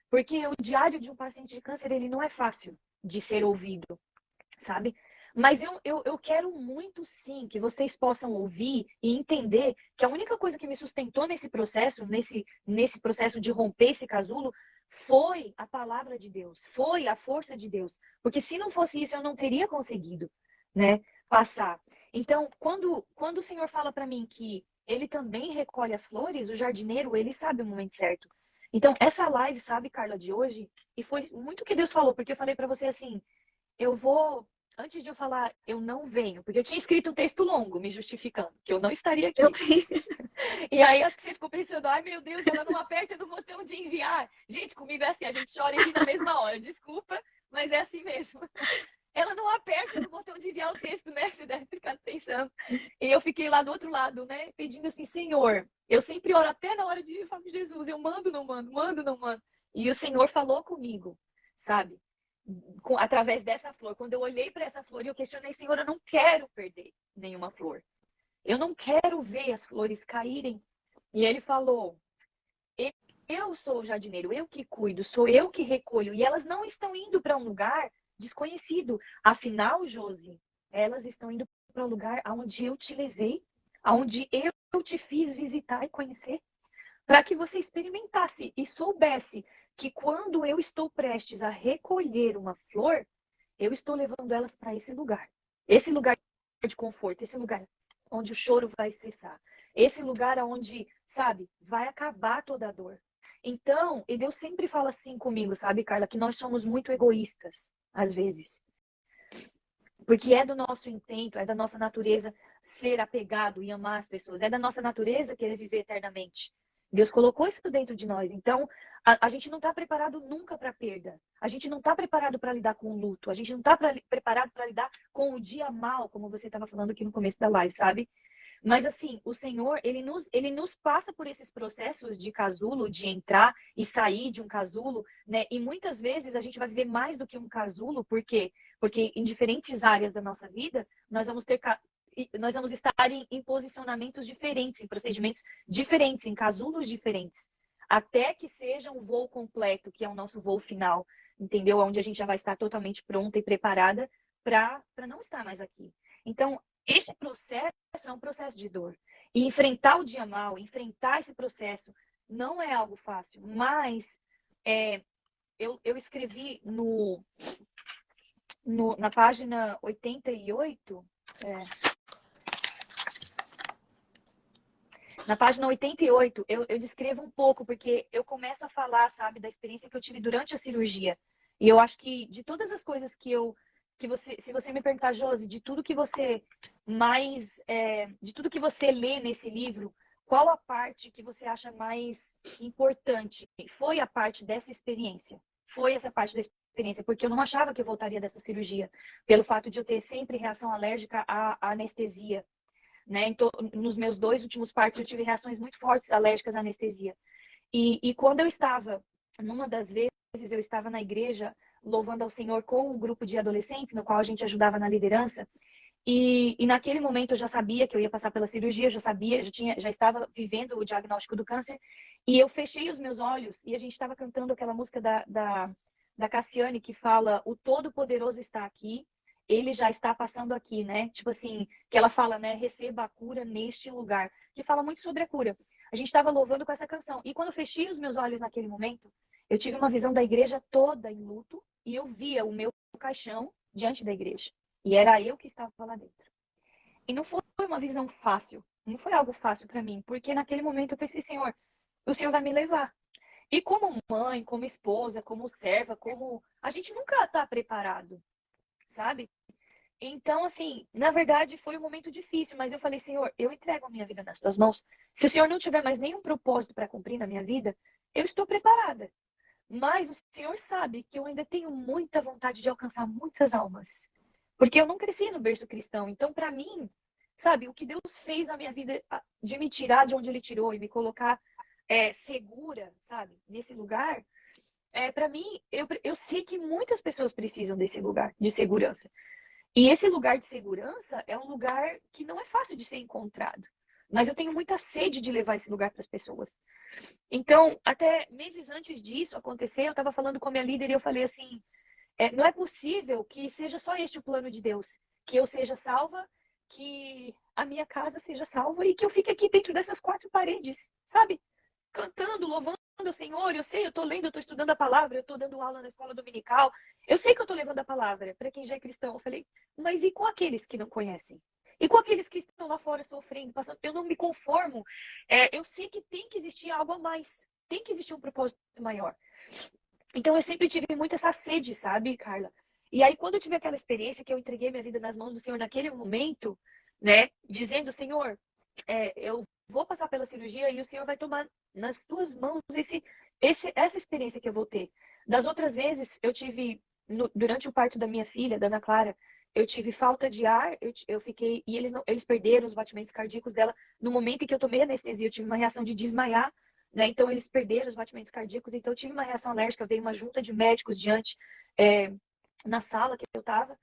Porque o diário de um paciente de câncer, ele não é fácil de ser ouvido, sabe? Mas eu quero muito, sim, que vocês possam ouvir e entender que a única coisa que me sustentou nesse processo de romper esse casulo, foi a palavra de Deus, foi a força de Deus. Porque se não fosse isso, eu não teria conseguido, né, passar. Então, quando o Senhor fala para mim que ele também recolhe as flores, o jardineiro, ele sabe o momento certo. Então, essa live, sabe, Carla, de hoje, e foi muito o que Deus falou, porque eu falei para você assim, eu vou, antes de eu falar, eu não venho, porque eu tinha escrito um texto longo me justificando que eu não estaria Eu aqui. E aí acho que você ficou pensando, ai meu Deus, ela não aperta no botão de enviar. Gente, comigo é assim, a gente chora e ri na mesma hora, desculpa, mas é assim mesmo. Ela não aperta no botão de enviar o texto, né? Você deve ficar pensando. E eu fiquei lá do outro lado, né? Pedindo assim, Senhor, eu sempre oro até na hora de ir, eu falo, Jesus, eu mando, não mando, mando, não mando. E o Senhor falou comigo, sabe? Através dessa flor. Quando eu olhei para essa flor e eu questionei, Senhor, eu não quero perder nenhuma flor. Eu não quero ver as flores caírem. E ele falou, eu sou o jardineiro, eu que cuido, sou eu que recolho. E elas não estão indo para um lugar desconhecido. Afinal, Josi, elas estão indo para um lugar aonde eu te levei, aonde eu te fiz visitar e conhecer, para que você experimentasse e soubesse que quando eu estou prestes a recolher uma flor, eu estou levando elas para esse lugar. Esse lugar de conforto, esse lugar onde o choro vai cessar. Esse lugar onde, sabe, vai acabar toda a dor. Então, e Deus sempre fala assim comigo, sabe, Carla, que nós somos muito egoístas, às vezes. Porque é do nosso intento, é da nossa natureza ser apegado e amar as pessoas. É da nossa natureza querer viver eternamente. Deus colocou isso dentro de nós. Então, a gente não está preparado nunca para perda. A gente não está preparado para lidar com o luto. A gente não está preparado para lidar com o dia mal, como você estava falando aqui no começo da live, sabe? Mas assim, o Senhor, ele nos passa por esses processos de casulo, de entrar e sair de um casulo, né? E muitas vezes a gente vai viver mais do que um casulo, por quê? Porque em diferentes áreas da nossa vida, nós vamos estar em posicionamentos diferentes, em procedimentos diferentes, em casulos diferentes, até que seja um voo completo, que é o nosso voo final, entendeu? Onde a gente já vai estar totalmente pronta e preparada para não estar mais aqui. Então, esse processo é um processo de dor. E enfrentar o dia mal, enfrentar esse processo, não é algo fácil. Mas eu escrevi na página 88. Na página 88, eu descrevo um pouco, porque eu começo a falar, sabe, da experiência que eu tive durante a cirurgia. E eu acho que de todas as coisas se você me perguntar, Josi, de tudo que você de tudo que você lê nesse livro, qual a parte que você acha mais importante? Foi a parte dessa experiência. Foi essa parte da experiência, porque eu não achava que eu voltaria dessa cirurgia, pelo fato de eu ter sempre reação alérgica à anestesia. Né? Então, nos meus 2 últimos partos, eu tive reações muito fortes alérgicas à anestesia. E quando eu estava, numa das vezes, eu estava na igreja louvando ao Senhor com um grupo de adolescentes, no qual a gente ajudava na liderança. E naquele momento eu já sabia que eu ia passar pela cirurgia, já estava vivendo o diagnóstico do câncer. E eu fechei os meus olhos e a gente estava cantando aquela música da Cassiane que fala: O Todo-Poderoso está aqui, ele já está passando aqui, né? Tipo assim, que ela fala, né? Receba a cura neste lugar, que fala muito sobre a cura. A gente estava louvando com essa canção. E quando eu fechei os meus olhos naquele momento, eu tive uma visão da igreja toda em luto e eu via o meu caixão diante da igreja. E era eu que estava lá dentro. E não foi uma visão fácil, não foi algo fácil para mim, porque naquele momento eu pensei, Senhor, o Senhor vai me levar. E como mãe, como esposa, como serva, como a gente nunca está preparado, sabe? Então, assim, na verdade foi um momento difícil, mas eu falei, Senhor, eu entrego a minha vida nas tuas mãos. Se o Senhor não tiver mais nenhum propósito para cumprir na minha vida, eu estou preparada. Mas o Senhor sabe que eu ainda tenho muita vontade de alcançar muitas almas. Porque eu não cresci no berço cristão. Então, para mim, sabe, o que Deus fez na minha vida de me tirar de onde Ele tirou e me colocar segura, sabe, nesse lugar, para mim, eu sei que muitas pessoas precisam desse lugar de segurança. E esse lugar de segurança é um lugar que não é fácil de ser encontrado. Mas eu tenho muita sede de levar esse lugar para as pessoas. Então, até meses antes disso acontecer, eu estava falando com a minha líder e eu falei assim: não é possível que seja só este o plano de Deus, que eu seja salva, que a minha casa seja salva e que eu fique aqui dentro dessas quatro paredes, sabe? Cantando, louvando o Senhor. Eu sei, eu estou lendo, eu estou estudando a palavra, eu estou dando aula na escola dominical. Eu sei que eu estou levando a palavra para quem já é cristão. Eu falei, mas e com aqueles que não conhecem? E com aqueles que estão lá fora sofrendo, passando? Eu não me conformo. Eu sei que tem que existir algo a mais. Tem que existir um propósito maior. Então, eu sempre tive muito essa sede, sabe, Carla? E aí, quando eu tive aquela experiência que eu entreguei minha vida nas mãos do Senhor naquele momento, né, dizendo, Senhor, eu vou passar pela cirurgia e o Senhor vai tomar nas tuas mãos essa experiência que eu vou ter. Das outras vezes, eu tive, durante o parto da minha filha, da Ana Clara, eu tive falta de ar, eu fiquei, e eles perderam os batimentos cardíacos dela. No momento em que eu tomei anestesia, eu tive uma reação de desmaiar, né? Então, eles perderam os batimentos cardíacos, então eu tive uma reação alérgica, veio uma junta de médicos diante, na sala que eu estava,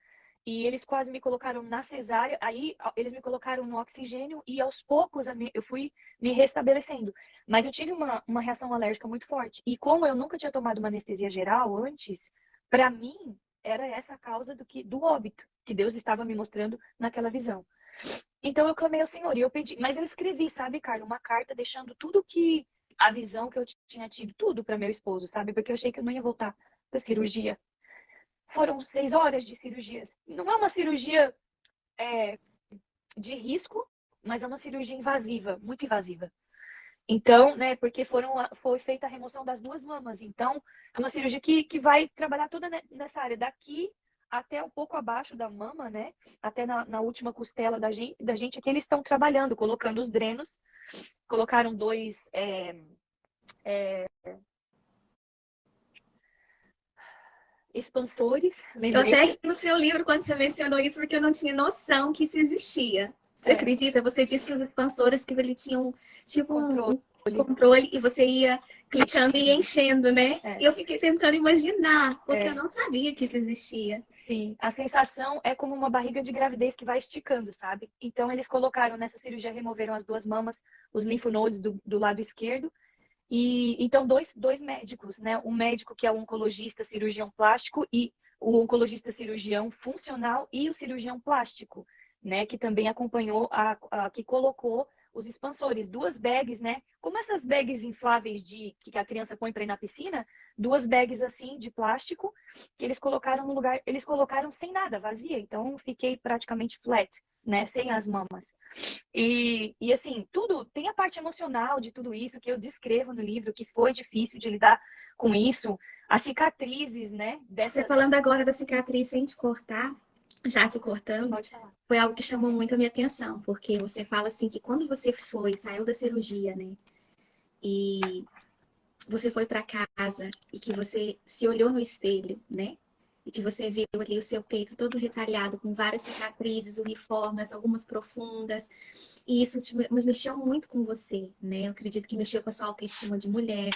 e eles quase me colocaram na cesárea, aí eles me colocaram no oxigênio, e aos poucos eu fui me restabelecendo. Mas eu tive uma reação alérgica muito forte, e como eu nunca tinha tomado uma anestesia geral antes, para mim, era essa a causa do óbito, que Deus estava me mostrando naquela visão. Então eu clamei ao Senhor, e eu pedi, mas eu escrevi, sabe, Carla, uma carta deixando tudo que a visão que eu tinha tido, tudo para meu esposo, sabe? Porque eu achei que eu não ia voltar da cirurgia. Foram 6 horas de cirurgias. Não é uma cirurgia de risco, mas é uma cirurgia invasiva, muito invasiva. Então, né, porque foi feita a remoção das duas mamas. Então, é uma cirurgia que vai trabalhar toda nessa área, daqui até um pouco abaixo da mama, né? Até na última costela da gente aqui, eles estão trabalhando, colocando os drenos. Colocaram dois expansores, Eu lembrei. até ri no seu livro quando você mencionou isso, porque eu não tinha noção que isso existia. Você acredita? Você disse que os expansores que ele tinham tipo Controle. um controle e você ia clicando e enchendo, né? E eu fiquei tentando imaginar, porque eu não sabia que isso existia. Sim, a sensação é como uma barriga de gravidez que vai esticando, sabe? Então eles colocaram nessa cirurgia, removeram as duas mamas, os linfonodos do lado esquerdo. E então dois médicos, né? Um médico que é o oncologista cirurgião plástico e o oncologista cirurgião funcional e o cirurgião plástico, né? Que também acompanhou que colocou os expansores, duas bags, né? Como essas bags infláveis que a criança põe para ir na piscina, duas bags assim de plástico que eles colocaram no lugar, eles colocaram sem nada, vazia. Então fiquei praticamente flat, né? Sem as mamas. E assim, tudo tem a parte emocional de tudo isso que eu descrevo no livro, que foi difícil de lidar com isso, as cicatrizes, né? Você falando agora da cicatriz sem te cortar, já te cortando, foi algo que chamou muito a minha atenção, porque você fala assim que quando você saiu da cirurgia, né? E você foi para casa e que você se olhou no espelho, né? E que você viu ali o seu peito todo retalhado, com várias cicatrizes, uniformes, algumas profundas. E isso mexeu muito com você, né? Eu acredito que mexeu com a sua autoestima de mulher.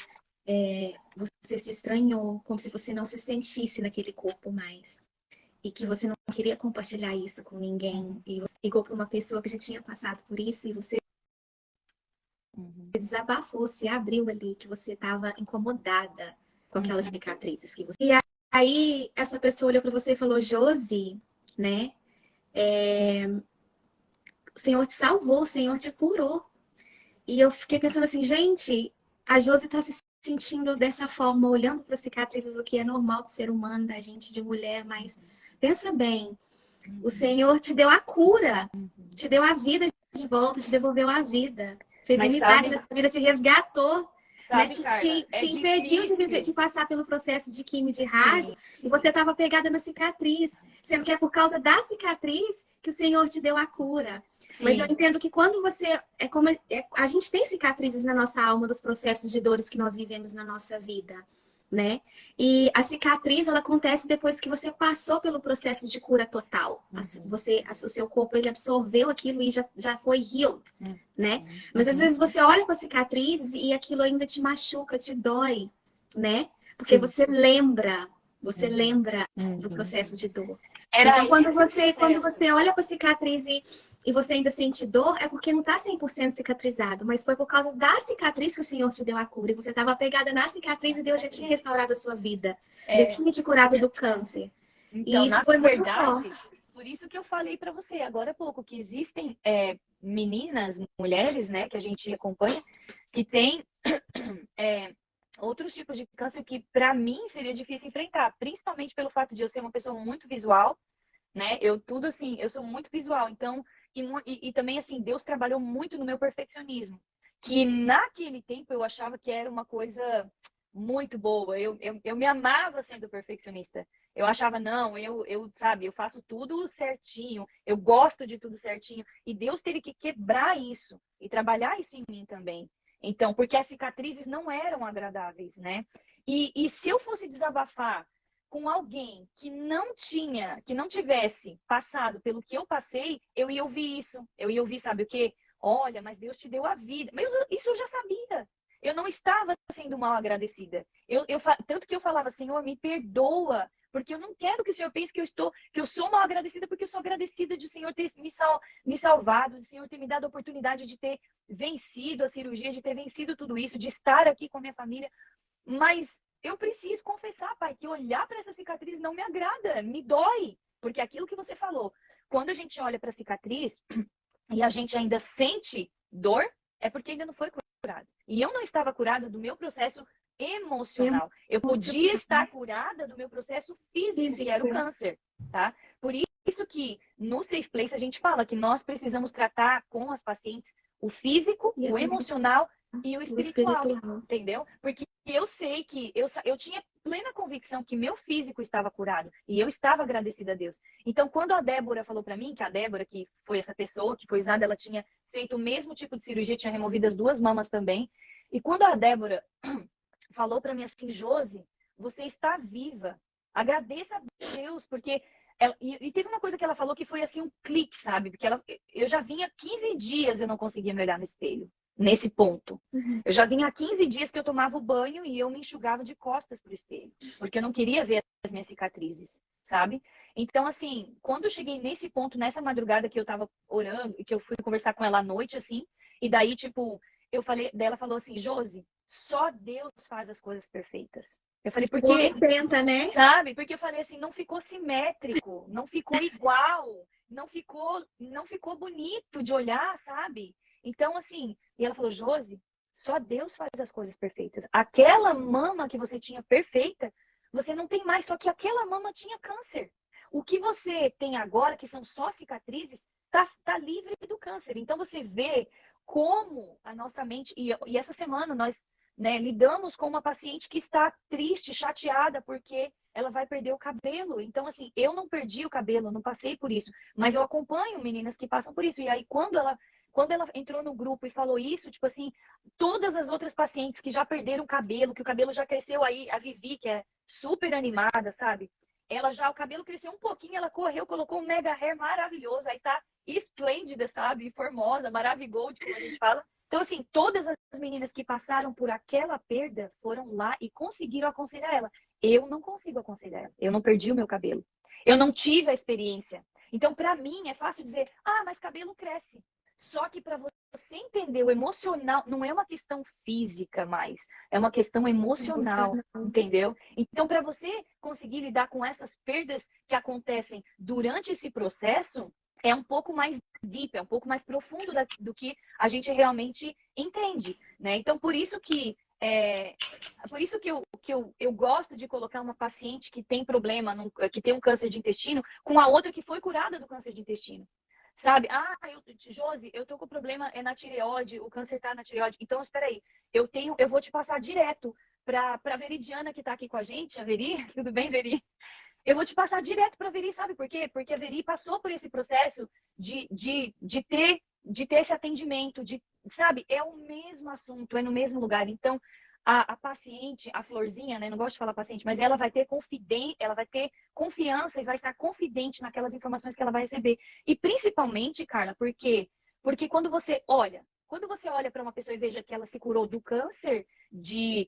Você se estranhou, como se você não se sentisse naquele corpo mais. E que você não queria compartilhar isso com ninguém. E ligou para uma pessoa que já tinha passado por isso e você desabafou, se abriu ali, que você estava incomodada com aquelas cicatrizes que você. E aí essa pessoa olhou para você e falou: Josi, né? O Senhor te salvou, o Senhor te curou. E eu fiquei pensando assim, gente, a Josi está se sentindo dessa forma, olhando para cicatrizes, o que é normal do ser humano, da gente, de mulher, mas pensa bem, o Senhor te deu a cura, te deu a vida de volta, te devolveu a vida, fez um Mas milagre na sabe, sua vida, te resgatou, né? sabe, Carla, é Te impediu de difícil. passar pelo processo de químio de rádio Sim, e você estava pegada na cicatriz, sendo que é por causa da cicatriz que o Senhor te deu a cura. Mas eu sim. entendo que quando você a gente tem cicatrizes na nossa alma dos processos de dores que nós vivemos na nossa vida, né? E a cicatriz ela acontece depois que você passou pelo processo de cura total. O seu corpo ele absorveu aquilo e já foi healed, né? Mas às vezes você olha para cicatrizes e aquilo ainda te machuca, te dói, né? Porque Sim. você lembra do processo de dor. Era Então, esse quando processo. você olha para a cicatriz e você ainda sente dor, é porque não está 100% cicatrizado, mas foi por causa da cicatriz que o Senhor te deu a cura. E você estava pegada na cicatriz e Deus já tinha restaurado a sua vida, já É, tinha te curado do câncer. então, E isso na foi muito verdade, forte. por isso que eu falei para você agora há pouco, que existem meninas, mulheres, né, que a gente acompanha, que têm outros tipos de câncer que para mim seria difícil enfrentar, principalmente pelo fato de eu ser uma pessoa muito visual, né? Eu tudo assim, eu sou muito visual, então e também assim, Deus trabalhou muito no meu perfeccionismo, que naquele tempo eu achava que era uma coisa muito boa. Eu me amava sendo perfeccionista. Eu achava, não, sabe, eu faço tudo certinho, eu gosto de tudo certinho. E Deus teve que quebrar isso e trabalhar isso em mim também. Então, porque as cicatrizes não eram agradáveis, né? E se eu fosse desabafar com alguém que não tivesse passado pelo que eu passei, eu ia ouvir isso. Eu ia ouvir, sabe o quê? Olha, mas Deus te deu a vida. Mas isso eu já sabia. Eu não estava sendo mal agradecida. Tanto que eu falava, Senhor, me perdoa, porque eu não quero que o Senhor pense que eu sou mal agradecida, porque eu sou agradecida de o Senhor ter me salvado, de o Senhor ter me dado a oportunidade de ter vencido a cirurgia, de ter vencido tudo isso, de estar aqui com a minha família. Mas eu preciso confessar, pai, que olhar para essa cicatriz não me agrada, me dói. Porque aquilo que você falou, quando a gente olha para a cicatriz e a gente ainda sente dor, é porque ainda não foi curado. E eu não estava curada do meu processo emocional. Eu podia estar curada do meu processo físico, que era o câncer, tá? Por isso que no Safe Place a gente fala que nós precisamos tratar com as pacientes o físico, o emocional e o espiritual, entendeu? Porque eu sei que eu tinha plena convicção que meu físico estava curado e eu estava agradecida a Deus. Então, quando a Débora falou para mim, que a Débora, que foi essa pessoa que foi usada, ela tinha feito o mesmo tipo de cirurgia, tinha removido as 2 mamas também. E quando a Débora falou para mim assim, Josi, você está viva. Agradeça a Deus, porque e teve uma coisa que ela falou que foi assim um clique, sabe? Porque eu já vinha 15 dias eu não conseguia me olhar no espelho, nesse ponto. Eu já vinha há 15 dias que eu tomava o banho e eu me enxugava de costas pro espelho, porque eu não queria ver as minhas cicatrizes, sabe? Então, assim, quando eu cheguei nesse ponto, nessa madrugada que eu tava orando, e que eu fui conversar com ela à noite, assim, e daí, tipo, eu falei, dela falou assim, Josi, só Deus faz as coisas perfeitas. Eu falei, O homem tenta, né? sabe? Porque eu falei assim, não ficou simétrico, não ficou igual, não ficou bonito de olhar, sabe? Então, assim, e ela falou, Josi, só Deus faz as coisas perfeitas. Aquela mama que você tinha perfeita, você não tem mais, só que aquela mama tinha câncer. O que você tem agora, que são só cicatrizes, tá livre do câncer. Então, você vê como a nossa mente, e essa semana nós, né, lidamos com uma paciente que está triste, chateada, porque ela vai perder o cabelo. Então, assim, eu não perdi o cabelo, não passei por isso, mas eu acompanho meninas que passam por isso. E aí, quando ela entrou no grupo e falou isso, tipo assim, todas as outras pacientes que já perderam o cabelo, que o cabelo já cresceu aí, a Vivi, que é super animada, sabe? O cabelo cresceu um pouquinho, ela correu, colocou um mega hair maravilhoso, aí tá esplêndida, sabe? Formosa, maravigold, como a gente fala. Então, assim, todas as meninas que passaram por aquela perda foram lá e conseguiram aconselhar ela. Eu não consigo aconselhar ela. Eu não perdi o meu cabelo. Eu não tive a experiência. Então, para mim, é fácil dizer, mas cabelo cresce. Só que para você entender o emocional, não é uma questão física mais, é uma questão emocional, entendeu? Então, para você conseguir lidar com essas perdas que acontecem durante esse processo, é um pouco mais deep, é um pouco mais profundo do que a gente realmente entende, né? Então, por isso que É, por isso que eu gosto de colocar uma paciente que tem problema, que tem um câncer de intestino, com a outra que foi curada do câncer de intestino. Sabe? Josi, eu tô com problema na tireoide, o câncer tá na tireoide. Então, espera aí, eu vou te passar direto pra Veridiana que tá aqui com a gente, a Veri, tudo bem, Veri? Eu vou te passar direto para a Veri, sabe por quê? Porque a Veri passou por esse processo de ter esse atendimento, sabe? É o mesmo assunto, é no mesmo lugar. Então, a paciente, a Florzinha, né? Não gosto de falar paciente, mas ela vai ter confiança e vai estar confidente naquelas informações que ela vai receber. E principalmente, Carla, por quê? Porque quando você olha para uma pessoa e veja que ela se curou do câncer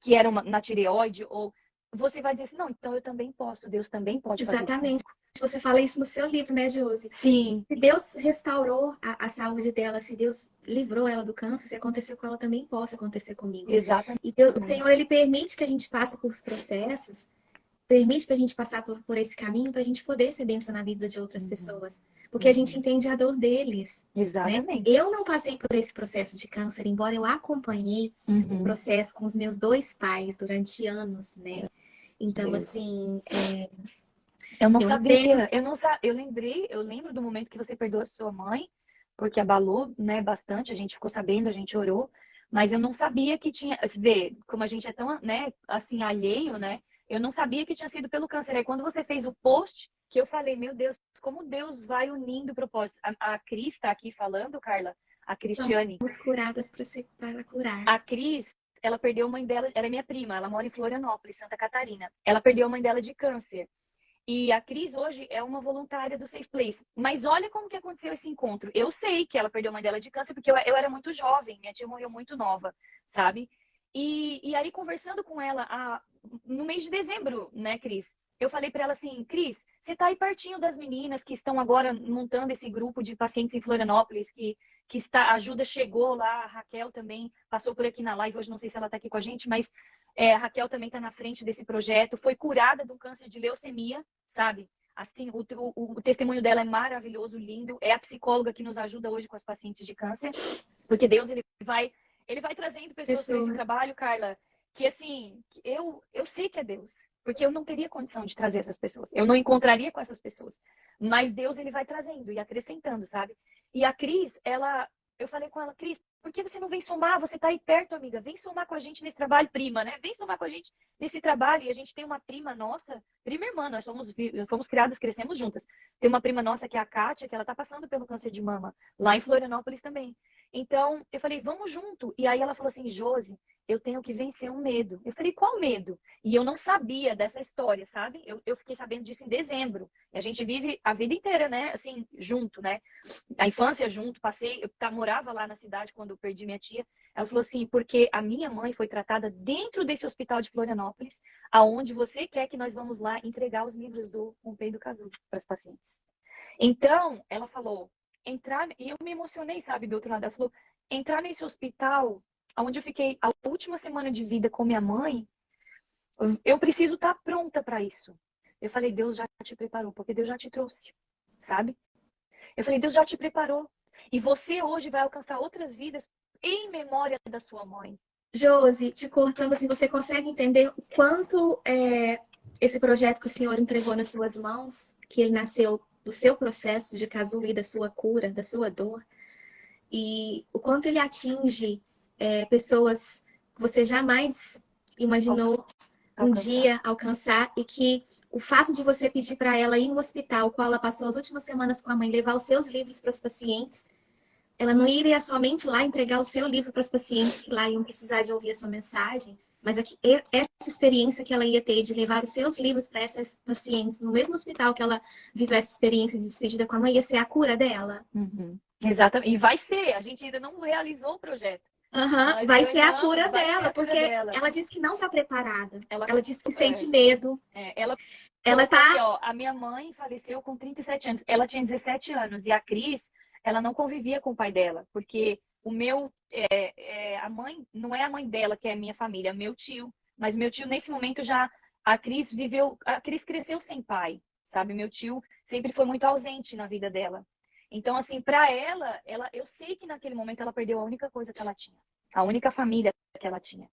que era na tireoide, ou você vai dizer assim, não, então eu também posso, Deus também pode fazer isso Exatamente. comigo. Você fala isso no seu livro, né, Josi? Sim, Se Deus restaurou a saúde dela, se Deus livrou ela do câncer, se aconteceu com ela, também possa acontecer comigo. exatamente. E o Senhor, Ele permite que a gente passe por processos, permite para a gente passar por esse caminho para a gente poder ser bênção na vida de outras Uhum, pessoas. Porque a gente uhum, entende a dor deles, né? exatamente. Eu não passei por esse processo de câncer, embora eu acompanhei o Uhum, processo com os meus dois pais durante anos, né? Então, Deus. assim, Eu não eu entendo. sabia, eu lembro do momento que você perdoou a sua mãe, porque abalou, né, bastante, a gente ficou sabendo, a gente orou, mas eu não sabia que tinha, vê, como a gente é tão, né, assim, alheio, né, eu não sabia que tinha sido pelo câncer. Aí quando você fez o post, que eu falei, meu Deus, como Deus vai unindo propósitos. A Cris está aqui falando, Carla, a Cristiane, Somos curadas para curar. a Cris, ela perdeu a mãe dela, ela é minha prima, ela mora em Florianópolis, Santa Catarina. Ela perdeu a mãe dela de câncer. E a Cris hoje é uma voluntária do Safe Place. Mas olha como que aconteceu esse encontro. Eu sei que ela perdeu a mãe dela de câncer porque eu era muito jovem, minha tia morreu muito nova, sabe? E aí, conversando com ela no mês de dezembro, né, Cris? Eu falei para ela assim, Cris, você tá aí pertinho das meninas que estão agora montando esse grupo de pacientes em Florianópolis, a ajuda chegou lá, a Raquel também passou por aqui na live, hoje não sei se ela tá aqui com a gente, mas a Raquel também está na frente desse projeto, foi curada de um câncer de leucemia, sabe? Assim, o testemunho dela é maravilhoso, lindo. É a psicóloga que nos ajuda hoje com as pacientes de câncer, porque Deus ele vai trazendo pessoas para esse Pessoa. trabalho, Carla, que assim, eu sei que é Deus, porque eu não teria condição de trazer essas pessoas. Eu não encontraria com essas pessoas. Mas Deus ele vai trazendo e acrescentando, sabe? E a Cris, eu falei com ela, Cris, por que você não vem somar? Você está aí perto, amiga. Vem somar com a gente nesse trabalho, prima, né? Vem somar com a gente nesse trabalho. E a gente tem uma prima nossa, prima irmã, nós fomos criadas, crescemos juntas. Tem uma prima nossa que é a Kátia, que ela está passando pelo câncer de mama, lá em Florianópolis também. Então, eu falei, vamos junto. E aí ela falou assim, Josi, eu tenho que vencer um medo. Eu falei, qual medo? E eu não sabia dessa história, sabe? Eu fiquei sabendo disso em dezembro. E a gente vive a vida inteira, né? Assim, junto, né? A infância junto, morava lá na cidade quando eu perdi minha tia. Ela falou assim, porque a minha mãe foi tratada dentro desse hospital de Florianópolis, aonde você quer que nós vamos lá entregar os livros do Pompei do Casulo para os pacientes. Então, ela falou, e eu me emocionei, sabe, do outro lado. Ela falou, entrar nesse hospital, onde eu fiquei a última semana de vida com minha mãe, eu preciso estar pronta para isso. Eu falei, Deus já te preparou, porque Deus já te trouxe, sabe? Eu falei, Deus já te preparou. E você hoje vai alcançar outras vidas em memória da sua mãe. Josi, te cortando assim, você consegue entender o quanto esse projeto que o Senhor entregou nas suas mãos, que ele nasceu do seu processo de casulo e da sua cura, da sua dor, e o quanto ele atinge pessoas que você jamais imaginou um Alcançar. dia alcançar e que o fato de você pedir para ela ir no hospital, qual ela passou as últimas semanas com a mãe, levar os seus livros para os pacientes, ela não iria somente lá entregar o seu livro para os pacientes que lá iam precisar de ouvir a sua mensagem, mas essa experiência que ela ia ter de levar os seus livros para essas pacientes no mesmo hospital que ela viveu essa experiência de despedida com a mãe, ia ser a cura dela. Uhum. Exatamente. E vai ser. A gente ainda não realizou o projeto. Uhum. Nós Vai ser a sonhamos, cura vai ser dela, a cura porque dela. ela disse que não está preparada. Ela, Ela disse que sente é, medo. ela Ela colocou aqui, tá. ó, a minha mãe faleceu com 37 anos. Ela tinha 17 anos. E a Cris, ela não convivia com o pai dela, porque a mãe, não é a mãe dela que é a minha família, é meu tio. Mas meu tio, nesse momento, a Cris cresceu sem pai, sabe? Meu tio sempre foi muito ausente na vida dela. Então, assim, para eu sei que naquele momento ela perdeu a única coisa que ela tinha, a única família que ela tinha.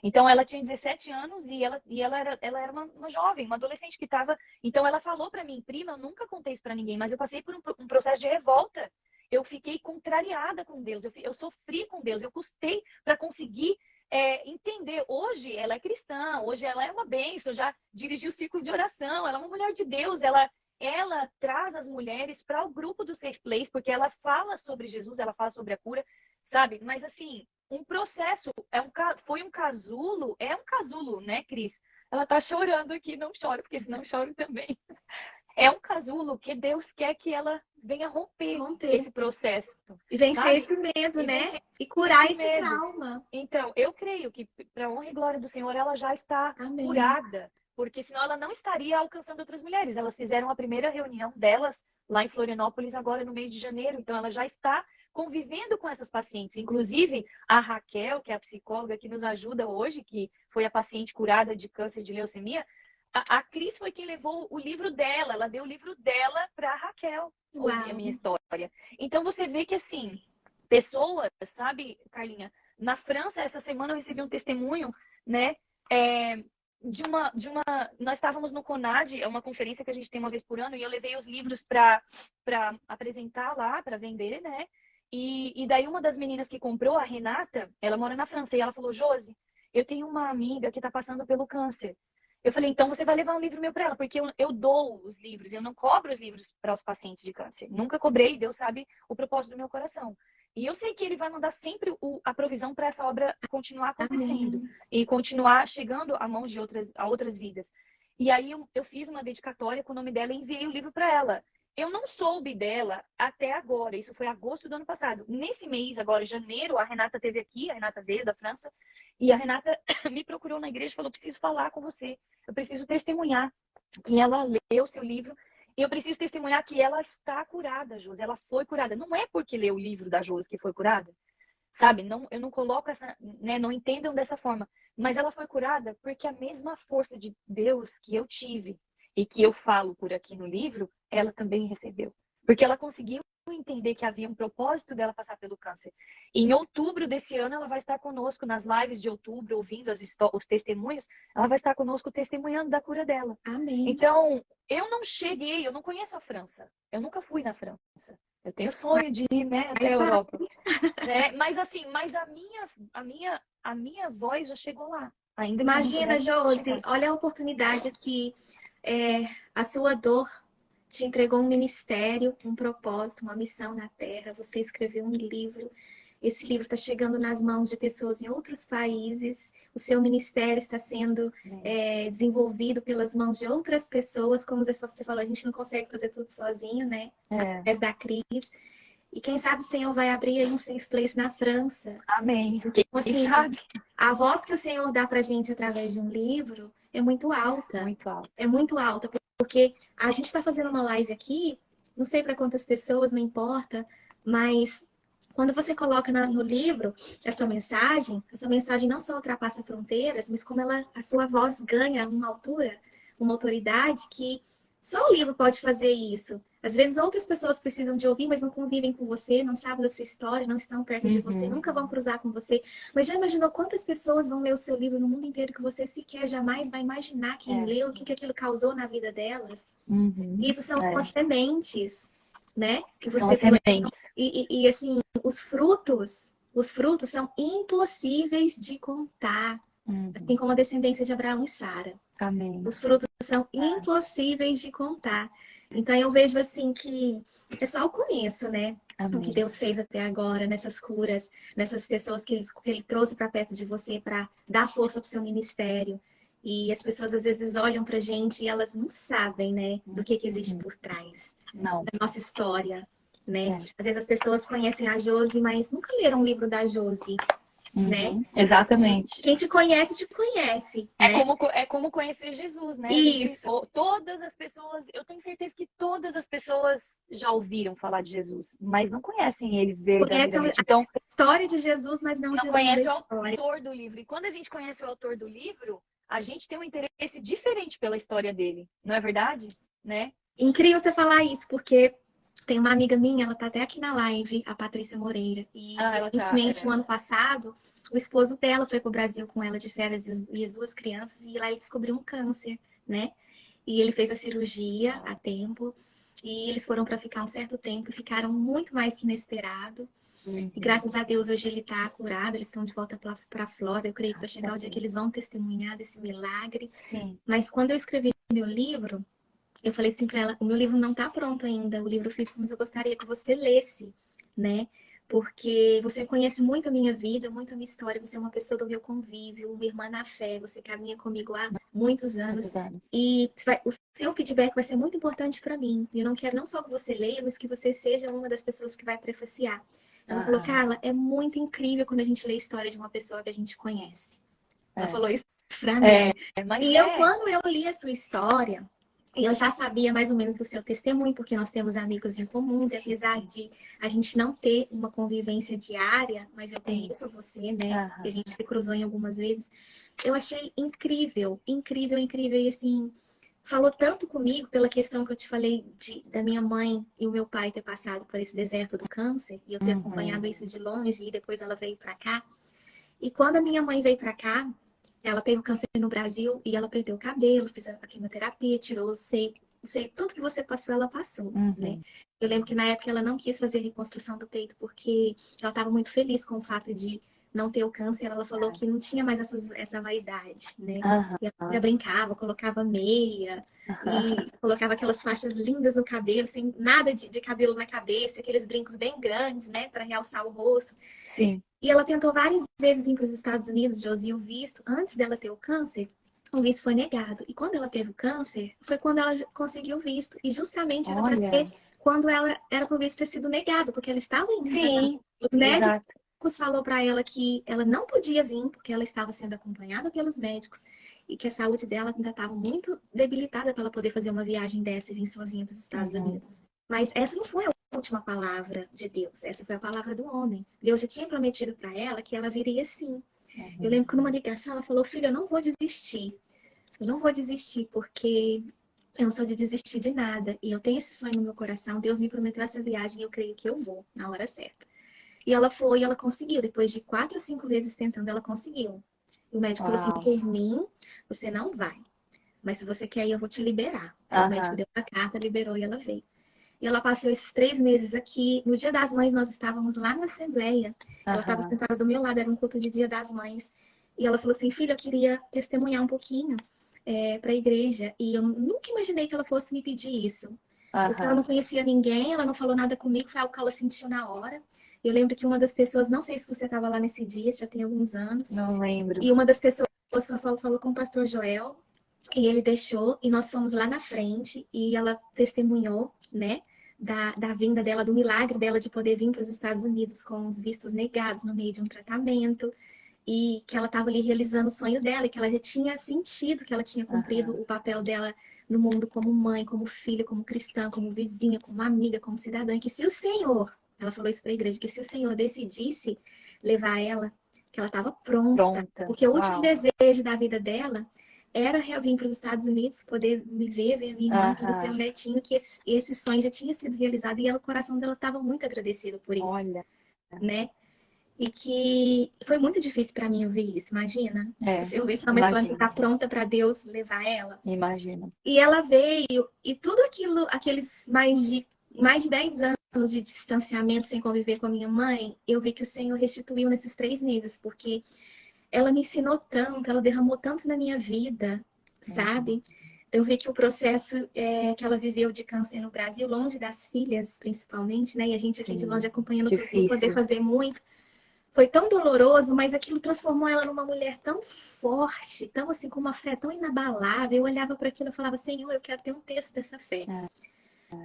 Então, ela tinha 17 anos e ela era uma jovem, uma adolescente que estava... Então, ela falou para mim, prima, eu nunca contei isso para ninguém, mas eu passei por um processo de revolta. Eu fiquei contrariada com Deus, eu sofri com Deus, eu custei para conseguir entender. Hoje, ela é cristã, hoje ela é uma bênção, já dirigiu o círculo de oração, ela é uma mulher de Deus, ela traz as mulheres para o grupo do Safe Place, porque ela fala sobre Jesus, ela fala sobre a cura, sabe? Mas, assim, um processo, foi um casulo, é um casulo, né, Cris? Ela tá chorando aqui, não choro, porque senão eu choro também. É um casulo que Deus quer que ela venha romper esse processo. E vencer sabe? esse medo, E né? vencer E curar esse esse medo. trauma. Então, eu creio que, para a honra e glória do Senhor, ela já está Amém. curada. Porque senão ela não estaria alcançando outras mulheres. Elas fizeram a primeira reunião delas lá em Florianópolis agora no mês de janeiro. Então, ela já está convivendo com essas pacientes. Inclusive, a Raquel, que é a psicóloga que nos ajuda hoje, que foi a paciente curada de câncer de leucemia, a Cris foi quem levou o livro dela. Ela deu o livro dela para a Raquel ouvir a minha história. Então, você vê que, assim, pessoas, sabe, Carlinha? Na França, essa semana eu recebi um testemunho, né? Nós estávamos no CONAD, é uma conferência que a gente tem uma vez por ano, e eu levei os livros para apresentar lá, para vender, né? E daí uma das meninas que comprou, a Renata, ela mora na França, e ela falou, Josi, eu tenho uma amiga que está passando pelo câncer. Eu falei, então você vai levar um livro meu para ela, porque eu dou os livros, eu não cobro os livros para os pacientes de câncer. Nunca cobrei, Deus sabe o propósito do meu coração. E eu sei que ele vai mandar sempre a provisão para essa obra continuar acontecendo. Amém. E continuar chegando à mão de outras vidas. E aí eu fiz uma dedicatória com o nome dela e enviei o livro para ela. Eu não soube dela até agora, isso foi agosto do ano passado. Nesse mês, agora, janeiro, a Renata esteve aqui, a Renata veio da França, e a Renata me procurou na igreja e falou, preciso falar com você, eu preciso testemunhar que ela leu o seu livro, e eu preciso testemunhar que ela está curada, Josi, ela foi curada. Não é porque leu o livro da Josi que foi curada, sabe? Não, eu não coloco essa, né? Não entendam dessa forma. Mas ela foi curada porque a mesma força de Deus que eu tive e que eu falo por aqui no livro, ela também recebeu. Porque ela conseguiu entender que havia um propósito dela passar pelo câncer. E em outubro desse ano, ela vai estar conosco nas lives de outubro, ouvindo os testemunhos. Ela vai estar conosco testemunhando da cura dela. Amém. Então, eu não conheço a França. Eu nunca fui na França. Eu tenho sonho de ir, né, até a Europa. Né? Mas assim, a minha voz já chegou lá. Ainda que Imagina, Josi, olha a oportunidade que a sua dor te entregou um ministério, um propósito, uma missão na Terra. Você escreveu um livro. Esse livro está chegando nas mãos de pessoas em outros países. O seu ministério está sendo desenvolvido pelas mãos de outras pessoas. Como você falou, a gente não consegue fazer tudo sozinho, né? Através da Cris. E quem sabe o Senhor vai abrir aí um safe place na França. Amém. Então, Quem sabe? A voz que o Senhor dá pra gente através de um livro é muito alta. Muito alta. É muito alta, porque a gente está fazendo uma live aqui, não sei para quantas pessoas, não importa, mas quando você coloca no livro a sua mensagem não só ultrapassa fronteiras, mas como a sua voz ganha uma altura, uma autoridade que só o livro pode fazer isso. Às vezes outras pessoas precisam de ouvir, mas não convivem com você, não sabem da sua história, não estão perto de você, nunca vão cruzar com você. Mas já imaginou quantas pessoas vão ler o seu livro no mundo inteiro que você sequer jamais vai imaginar quem leu, o que aquilo causou na vida delas? Isso são as sementes, né? Que você e assim, os frutos são impossíveis de contar. Assim como a descendência de Abraão e Sara. Amém. Os frutos são impossíveis de contar. Então eu vejo assim que é só o começo, né? Amém. O que Deus fez até agora, nessas curas, nessas pessoas que Ele trouxe para perto de você para dar força para o seu ministério. E as pessoas às vezes olham pra gente e elas não sabem, né, do que existe por trás da nossa história, né? Às vezes as pessoas conhecem a Josi, mas nunca leram um livro da Josi, né? Exatamente. Quem te conhece, É, né? é como conhecer Jesus, né? Isso. Todas as pessoas, eu tenho certeza que todas as pessoas já ouviram falar de Jesus, mas não conhecem ele verdadeiramente. Então, a história de Jesus, mas não Jesus conhece o autor do livro. E quando a gente conhece o autor do livro, a gente tem um interesse diferente pela história dele, não é verdade? Né? Incrível você falar isso, porque tem uma amiga minha, ela tá até aqui na live, a Patrícia Moreira. E recentemente, no ano passado, o esposo dela foi para o Brasil com ela de férias e as duas crianças, e lá ele descobriu um câncer, né? E ele fez a cirurgia a tempo, e eles foram para ficar um certo tempo, e ficaram muito mais que inesperado. E Uhum. graças a Deus hoje ele está curado, eles estão de volta para a Flórida. Eu creio que vai chegar o dia que eles vão testemunhar desse milagre. Sim. Mas quando eu escrevi meu livro, eu falei assim para ela: o meu livro não está pronto ainda, o livro físico, mas eu gostaria que você lesse, né? Porque você conhece muito a minha vida, muito a minha história, você é uma pessoa do meu convívio, uma irmã na fé, você caminha comigo há muitos anos. Muitos anos. E o seu feedback vai ser muito importante para mim. Eu não quero não só que você leia, mas que você seja uma das pessoas que vai prefaciar. Ela falou: Aham. Carla, é muito incrível quando a gente lê a história de uma pessoa que a gente conhece. Ela É. falou isso pra mim. Mas E eu, quando eu li a sua história, eu já sabia mais ou menos do seu testemunho, porque nós temos amigos em comuns, e apesar de a gente não ter uma convivência diária, mas eu sim. conheço você, né? E a Aham. gente se cruzou em algumas vezes. Eu achei incrível, incrível, incrível. E assim, falou tanto comigo pela questão que eu te falei da minha mãe e o meu pai ter passado por esse deserto do câncer, e eu ter Uhum. acompanhado isso de longe, e depois ela veio para cá. E quando a minha mãe veio para cá, ela teve câncer no Brasil e ela perdeu o cabelo, fez a quimioterapia, tirou o seio, tudo que você passou, ela passou, né? Uhum. Eu lembro que na época ela não quis fazer a reconstrução do peito porque ela estava muito feliz com o fato de não ter o câncer. Ela falou que não tinha mais essa vaidade, né? Aham. E ela já brincava, colocava meia e colocava aquelas faixas lindas no cabelo, sem nada de cabelo na cabeça, aqueles brincos bem grandes, né, para realçar o rosto. Sim. E ela tentou várias vezes ir para os Estados Unidos, Josi, o visto, antes dela ter o câncer, o visto foi negado. E quando ela teve o câncer, foi quando ela conseguiu o visto. E justamente era para Olha. ser quando ela era para o visto ter sido negado, porque ela estava em tratamento. Sim. Os médicos Exato. falou para ela que ela não podia vir, porque ela estava sendo acompanhada pelos médicos e que a saúde dela ainda estava muito debilitada para ela poder fazer uma viagem dessa e vir sozinha para os Estados Uhum. Unidos. Mas essa não foi a última palavra de Deus, essa foi a palavra do homem. Deus já tinha prometido para ela que ela viria sim. Eu Uhum. lembro que numa ligação ela falou: filha, eu não vou desistir. Eu não vou desistir porque eu não sou de desistir de nada. E eu tenho esse sonho no meu coração. Deus me prometeu essa viagem e eu creio que eu vou na hora certa. E ela foi e ela conseguiu. Depois de 4 ou 5 vezes tentando, ela conseguiu. E o médico falou assim: Uau. por mim, você não vai. Mas se você quer ir, eu vou te liberar. Aí o médico Aham. deu a carta, liberou e ela veio. E ela passou esses 3 meses aqui. No Dia das Mães, nós estávamos lá na Assembleia. Ela estava Aham. sentada do meu lado, era um culto de Dia das Mães. E ela falou assim: filha, eu queria testemunhar um pouquinho para a igreja. E eu nunca imaginei que ela fosse me pedir isso. Porque ela Aham. não conhecia ninguém, ela não falou nada comigo, foi algo que ela sentiu na hora. Eu lembro que uma das pessoas, não sei se você estava lá nesse dia, já tem alguns anos, Não lembro. e uma das pessoas falou com o pastor Joel, e ele deixou, e nós fomos lá na frente, e ela testemunhou, né, da vinda dela, do milagre dela de poder vir para os Estados Unidos com os vistos negados no meio de um tratamento, e que ela estava ali realizando o sonho dela, e que ela já tinha sentido que ela tinha cumprido Aham. o papel dela no mundo como mãe, como filha, como cristã, como vizinha, como amiga, como cidadã, e que se o Senhor, ela falou isso para a igreja, que se o Senhor decidisse levar ela, que ela estava pronta, Pronta. porque o último Uau. desejo da vida dela era vir para os Estados Unidos, poder me ver a minha irmã, ver o seu Aham. netinho, que esse sonho já tinha sido realizado, e ela, o coração dela estava muito agradecido por isso, Olha. né? E que foi muito difícil para mim ouvir isso, imagina. É. Você ouvir sua mãe falando que Imagino. está pronta para Deus levar ela. Imagino. E ela veio, e tudo aquilo, aqueles mais de 10 anos de distanciamento sem conviver com a minha mãe, eu vi que o Senhor restituiu nesses 3 meses, porque ela me ensinou tanto, ela derramou tanto na minha vida, Uhum. sabe? Eu vi que o processo que ela viveu de câncer no Brasil, longe das filhas, principalmente, né? E a gente aqui de longe Sim. acompanhando tudo sem poder Difícil. fazer muito. Foi tão doloroso, mas aquilo transformou ela numa mulher tão forte, tão assim, com uma fé tão inabalável. Eu olhava para aquilo e falava: Senhor, eu quero ter um texto dessa fé. É.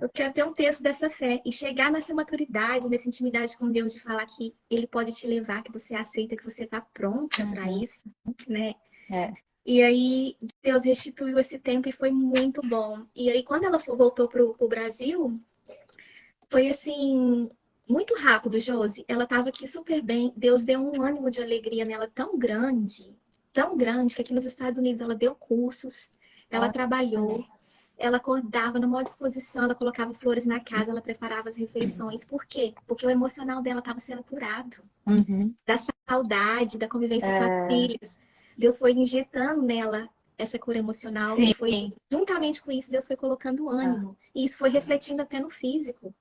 Eu quero ter um texto dessa fé. E chegar nessa maturidade, nessa intimidade com Deus, de falar que Ele pode te levar, que você aceita, que você está pronta para Uhum. isso, né? É. E aí, Deus restituiu esse tempo e foi muito bom. E aí, quando ela voltou para o Brasil, foi assim, muito rápido, Josi. Ela estava aqui super bem. Deus deu um ânimo de alegria nela tão grande, que aqui nos Estados Unidos ela deu cursos, ela Olha. trabalhou. ela acordava na maior disposição, ela colocava flores na casa, ela preparava as refeições. Por quê? Porque o emocional dela estava sendo curado. Uhum. Da saudade, da convivência com as É, filhas. Deus foi injetando nela essa cura emocional e sim. foi, juntamente com isso, Deus foi colocando ânimo. E isso foi refletindo até no físico.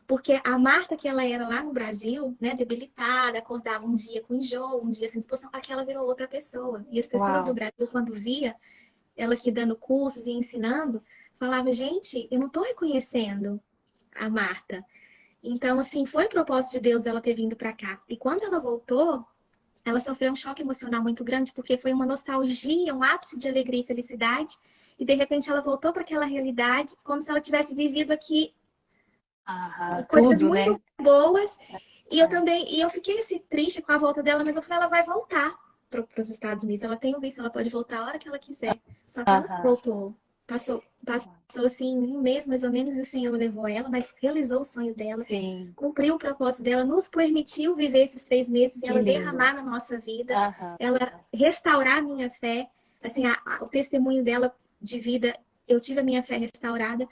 Porque a Marta que ela era lá no Brasil, né, debilitada, acordava um dia com enjoo, um dia sem disposição, aquela virou outra pessoa. E as pessoas no Uau. Brasil, quando via ela aqui dando cursos e ensinando, falava, gente, eu não estou reconhecendo a Marta. Então, assim, foi propósito de Deus dela ter vindo para cá. E quando ela voltou, ela sofreu um choque emocional muito grande, porque foi uma nostalgia, um ápice de alegria e felicidade. E de repente ela voltou para aquela realidade, como se ela tivesse vivido aqui coisas Tudo, né? muito boas. E eu É. também, e eu fiquei assim, triste com a volta dela, mas eu falei, ela vai voltar para os Estados Unidos. Ela tem o visto, ela pode voltar a hora que ela quiser. Só que ela não Aham. voltou. Passou assim um mês mais ou menos e o Senhor levou ela, mas realizou o sonho dela, Sim, cumpriu o propósito dela, nos permitiu viver esses 3 meses, que ela lindo. derramar na nossa vida, Aham. ela restaurar a minha fé, assim, o testemunho dela de vida, eu tive a minha fé restaurada.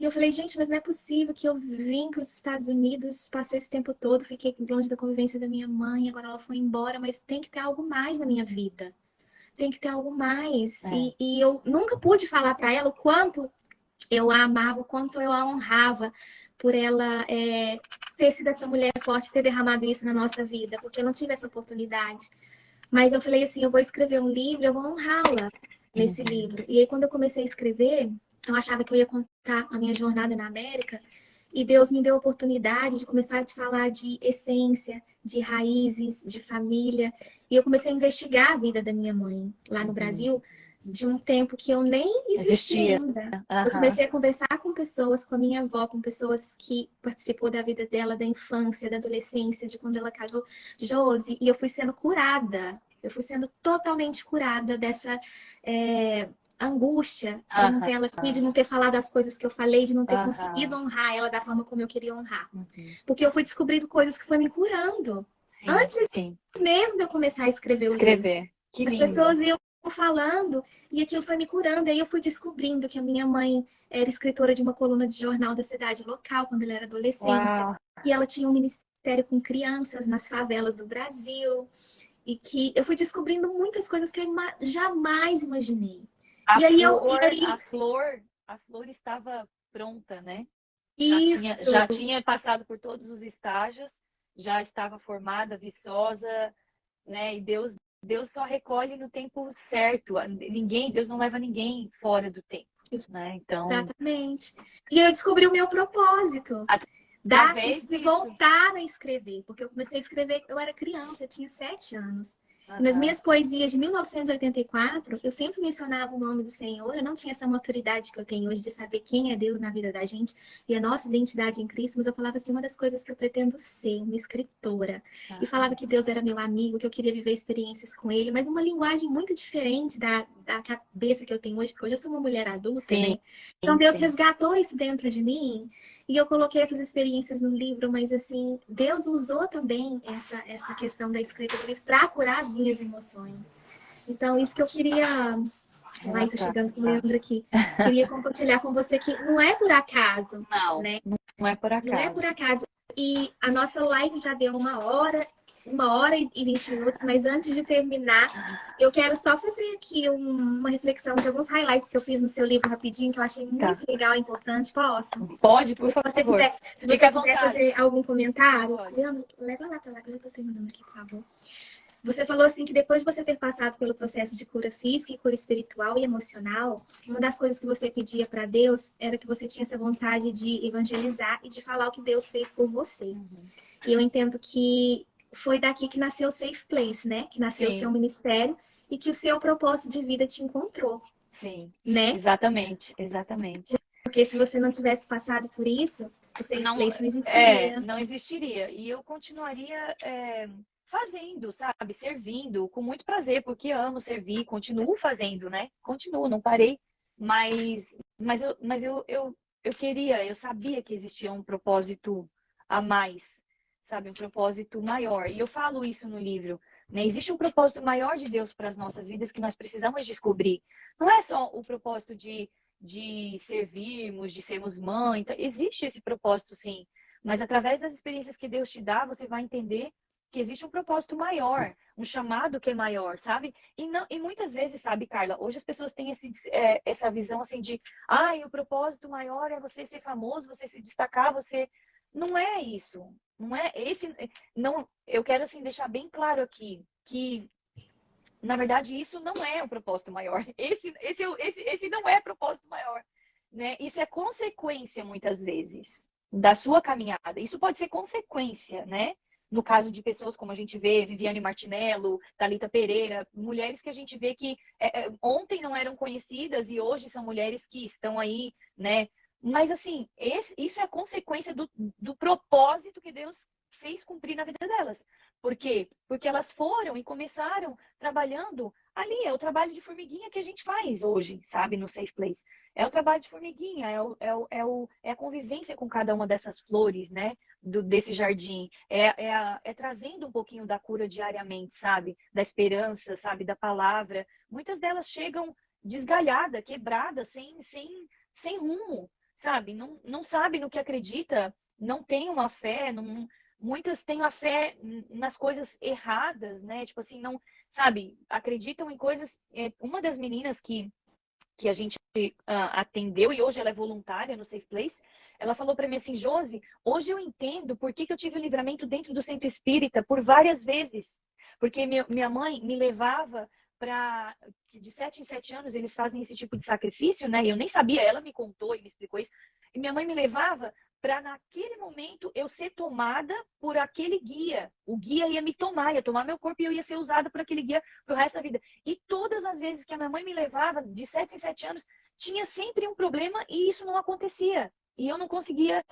E eu falei, gente, mas não é possível que eu vim para os Estados Unidos, passou esse tempo todo, fiquei longe da convivência da minha mãe, agora ela foi embora, mas tem que ter algo mais na minha vida. Tem que ter algo mais. É. E eu nunca pude falar para ela o quanto eu a amava, o quanto eu a honrava por ela ter sido essa mulher forte, ter derramado isso na nossa vida, porque eu não tive essa oportunidade. Mas eu falei assim, eu vou escrever um livro, eu vou honrá-la nesse Uhum. livro. E aí, quando eu comecei a escrever, eu achava que eu ia contar a minha jornada na América, e Deus me deu a oportunidade de começar a te falar de essência, de raízes, de família. E eu comecei a investigar a vida da minha mãe lá no Uhum. Brasil, de um tempo que eu nem existia Existia. ainda. Eu Aham. comecei a conversar com pessoas, com a minha avó, com pessoas que participou da vida dela, da infância, da adolescência, de quando ela casou, Josi, e eu fui sendo curada. Eu fui sendo totalmente curada dessa angústia de não ter ela aqui, de Aham. não ter falado as coisas que eu falei, de não ter conseguido Aham. honrar ela da forma como eu queria honrar. Uhum. Porque eu fui descobrindo coisas que foi me curando. Sim, Antes sim. mesmo de eu começar a escrever o livro. Escrever. Que As lindo. pessoas iam falando e aquilo foi me curando. Aí eu fui descobrindo que a minha mãe era escritora de uma coluna de jornal da cidade local quando ela era adolescência. Uau. E ela tinha um ministério com crianças nas favelas do Brasil. E que eu fui descobrindo muitas coisas que eu jamais imaginei. A E aí flor, a flor estava pronta, né? Já isso, tinha passado por todos os estágios, já estava formada, viçosa, né? E Deus só recolhe no tempo certo. Deus não leva ninguém fora do tempo, né? Então, exatamente. E eu descobri o meu propósito. através De disso. voltar a escrever, porque eu comecei a escrever, eu era criança, eu tinha 7 anos. E nas Aham. minhas poesias de 1984, eu sempre mencionava o nome do Senhor, eu não tinha essa maturidade que eu tenho hoje de saber quem é Deus na vida da gente e a nossa identidade em Cristo, mas eu falava assim, uma das coisas que eu pretendo ser, uma escritora. E falava Aham. que Deus era meu amigo, que eu queria viver experiências com Ele, mas numa linguagem muito diferente da cabeça que eu tenho hoje, porque hoje eu sou uma mulher adulta, Sim, né? Então Deus sim. resgatou isso dentro de mim e eu coloquei essas experiências no livro, mas assim, Deus usou também essa questão da escrita do livro para curar as minhas emoções. Então, isso que eu queria. Laísa Relatar. chegando com o Leandro aqui. Queria compartilhar com você que não é por acaso, Não, né? não é por Não é por acaso. acaso. E a nossa live já deu 1 hora e 20 minutos, mas antes de terminar, eu quero só fazer aqui uma reflexão de alguns highlights que eu fiz no seu livro rapidinho, que eu achei Tá. muito legal e importante. Posso? Pode, por E favor. se Fica você à quiser fazer vontade. algum comentário, Pode. Leandro, leva lá para lá que eu já estou terminando aqui, por favor. Você falou assim que depois de você ter passado pelo processo de cura física e cura espiritual e emocional, uma das coisas que você pedia para Deus era que você tinha essa vontade de evangelizar e de falar o que Deus fez por você. Uhum. E eu entendo que foi daqui que nasceu o Safe Place, né? Que nasceu o seu Sim, ministério e que o seu propósito de vida te encontrou, sim. né? Exatamente, exatamente. Porque se você não tivesse passado por isso, o Safe Não, Place não existiria. não existiria. E eu continuaria fazendo, sabe? Servindo com muito prazer, porque amo servir, continuo fazendo, né? Continuo, não parei. Mas eu queria, eu sabia que existia um propósito a mais, sabe? Um propósito maior. E eu falo isso no livro, né? Existe um propósito maior de Deus para as nossas vidas que nós precisamos descobrir. Não é só o propósito de servirmos, de sermos mãe. Então, existe esse propósito, sim. Mas através das experiências que Deus te dá, você vai entender que existe um propósito maior, um chamado que é maior, sabe? E muitas vezes, sabe, Carla, hoje as pessoas têm essa visão assim de, o propósito maior é você ser famoso, você se destacar, você... Não é isso. Não é esse... Não, eu quero, assim, deixar bem claro aqui que na verdade, isso não é o propósito maior. Esse não é o propósito maior, né? Isso é consequência, muitas vezes, da sua caminhada. Isso pode ser consequência, né? No caso de pessoas como a gente vê, Viviane Martinello, Thalita Pereira, mulheres que a gente vê que ontem não eram conhecidas e hoje são mulheres que estão aí, né? Mas, assim, isso é a consequência do propósito que Deus fez cumprir na vida delas. Por quê? Porque elas foram e começaram trabalhando ali. É o trabalho de formiguinha que a gente faz hoje, sabe, no Safe Place. É o trabalho de formiguinha, é a convivência com cada uma dessas flores, né, desse jardim. É trazendo um pouquinho da cura diariamente, sabe, da esperança, sabe, da palavra. Muitas delas chegam desgalhada, quebrada, sem rumo, sabe? Não sabe no que acredita, não tem uma fé, não... Muitas têm a fé nas coisas erradas, né? Tipo assim, não, sabe, acreditam em coisas. Uma das meninas que a gente atendeu, e hoje ela é voluntária no Safe Place, ela falou para mim assim, Josi, hoje eu entendo por que eu tive o livramento dentro do centro espírita por várias vezes. Porque minha mãe me levava para... De 7 em 7 anos eles fazem esse tipo de sacrifício, né? E eu nem sabia, ela me contou e me explicou isso. E minha mãe me levava para naquele momento eu ser tomada por aquele guia. O guia ia me tomar, ia tomar meu corpo e eu ia ser usada por aquele guia pro resto da vida. E todas as vezes que a minha mãe me levava, de 7 em 7 anos, tinha sempre um problema e isso não acontecia. E eu não conseguia,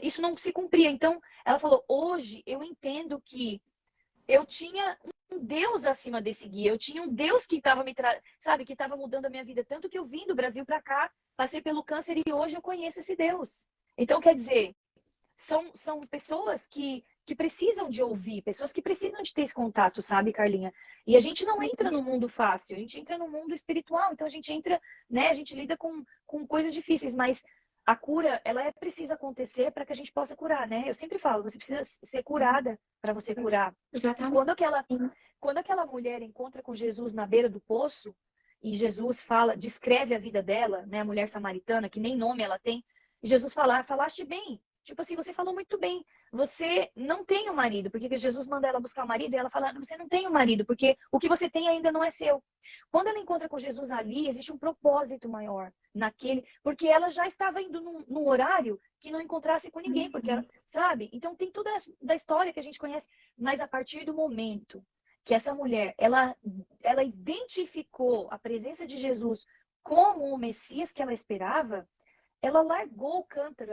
isso não se cumpria. Então, ela falou, hoje eu entendo que eu tinha um Deus acima desse guia. Eu tinha um Deus que estava sabe, que estava mudando a minha vida. Tanto que eu vim do Brasil para cá, passei pelo câncer e hoje eu conheço esse Deus. Então, quer dizer, são pessoas que precisam de ouvir, pessoas que precisam de ter esse contato, sabe, Carlinha? E a gente não entra no mundo fácil, a gente entra no mundo espiritual, então a gente entra, né, a gente lida com coisas difíceis, mas a cura, ela precisa acontecer para que a gente possa curar, né? Eu sempre falo, você precisa ser curada para você curar. E Exatamente. quando aquela mulher encontra com Jesus na beira do poço, e Jesus descreve a vida dela, né, a mulher samaritana, que nem nome ela tem, e Jesus fala, falaste bem. Tipo assim, você falou muito bem. Você não tem um marido, porque Jesus manda ela buscar o marido e ela fala, você não tem um marido, porque o que você tem ainda não é seu. Quando ela encontra com Jesus ali, existe um propósito maior porque ela já estava indo num horário que não encontrasse com ninguém, porque ela, sabe? Então tem toda da história que a gente conhece, mas a partir do momento que essa mulher, ela identificou a presença de Jesus como o Messias que ela esperava, ela largou o cântaro,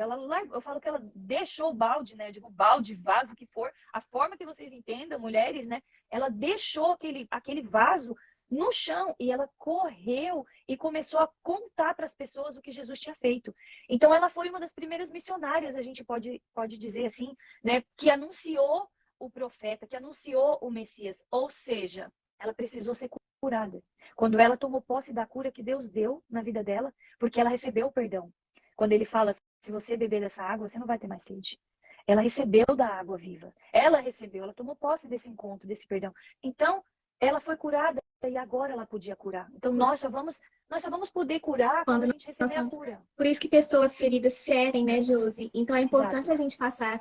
eu falo que ela deixou o balde, né? Eu digo balde, vaso, o que for, a forma que vocês entendam, mulheres, né? Ela deixou aquele vaso no chão e ela correu e começou a contar para as pessoas o que Jesus tinha feito. Então ela foi uma das primeiras missionárias, a gente pode dizer assim, né? Que anunciou o profeta, que anunciou o Messias. Ou seja, ela precisou ser curada. Quando ela tomou posse da cura que Deus deu na vida dela, porque ela recebeu o perdão. Quando ele fala, se você beber dessa água, você não vai ter mais sede. Ela recebeu da água viva. Ela recebeu, ela tomou posse desse encontro, desse perdão. Então, ela foi curada e agora ela podia curar. Então, nós só vamos poder curar quando a gente receber a cura. Por isso que pessoas feridas ferem, né, Josi? Então, é importante a gente passar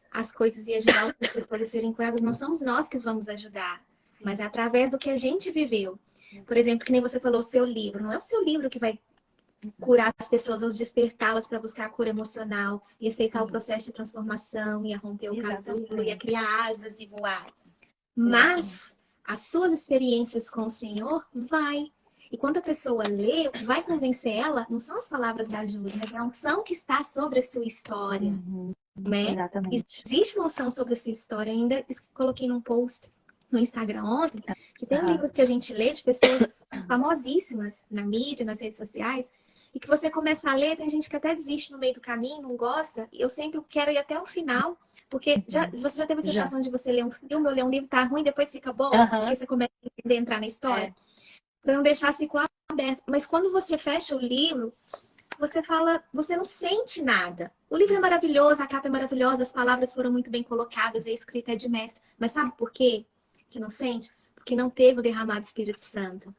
as coisas e ajudar outras pessoas a serem curadas. Não somos nós que vamos ajudar, mas é através do que a gente viveu. Por exemplo, que nem você falou, o seu livro. Não é o seu livro que vai curar as pessoas, ou despertá-las para buscar a cura emocional, e aceitar o processo de transformação, e a romper o casulo, e a criar asas e voar. Mas as suas experiências com o Senhor vai. E quando a pessoa lê, o que vai convencer ela não são as palavras da Júlia, mas a unção que está sobre a sua história. Né? Exatamente. Existe uma unção sobre a sua história. Ainda coloquei num post no Instagram ontem, que tem livros que a gente lê de pessoas famosíssimas na mídia, nas redes sociais, e que você começa a ler, tem gente que até desiste no meio do caminho, não gosta, e eu sempre quero ir até o final, porque você já teve a sensação de você ler um filme ou ler um livro, tá ruim, depois fica bom, porque você começa a entender, entrar na história? Para não deixar ciclar aberto. Mas quando você fecha o livro, você fala, você não sente nada. O livro é maravilhoso, a capa é maravilhosa, as palavras foram muito bem colocadas, a escrita é de mestre. Mas sabe por quê que não sente? Porque não teve o derramado Espírito Santo.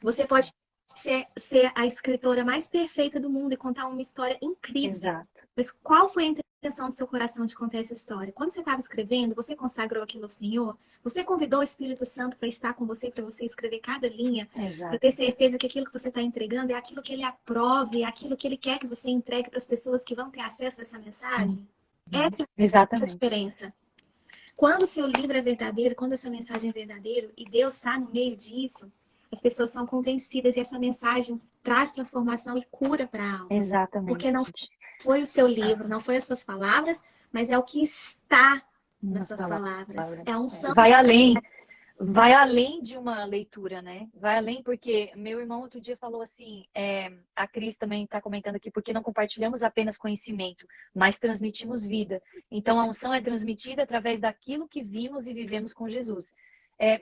Você pode ser a escritora mais perfeita do mundo e contar uma história incrível. Exato. Mas qual foi a intenção do seu coração de contar essa história? Quando você estava escrevendo, você consagrou aquilo ao Senhor? Você convidou o Espírito Santo para estar com você, para você escrever cada linha? Para ter certeza que aquilo que você está entregando é aquilo que ele aprove, é aquilo que ele quer que você entregue para as pessoas que vão ter acesso a essa mensagem? Essa é a diferença. Quando o seu livro é verdadeiro, quando a sua mensagem é verdadeira e Deus está no meio disso, as pessoas são convencidas e essa mensagem traz transformação e cura para a alma. Exatamente. Porque não foi o seu livro, não foi as suas palavras, mas é o que está nas suas palavras. É a unção. Vai além de uma leitura, né? Vai além porque meu irmão outro dia falou assim, a Cris também está comentando aqui, porque não compartilhamos apenas conhecimento, mas transmitimos vida. Então a unção é transmitida através daquilo que vimos e vivemos com Jesus.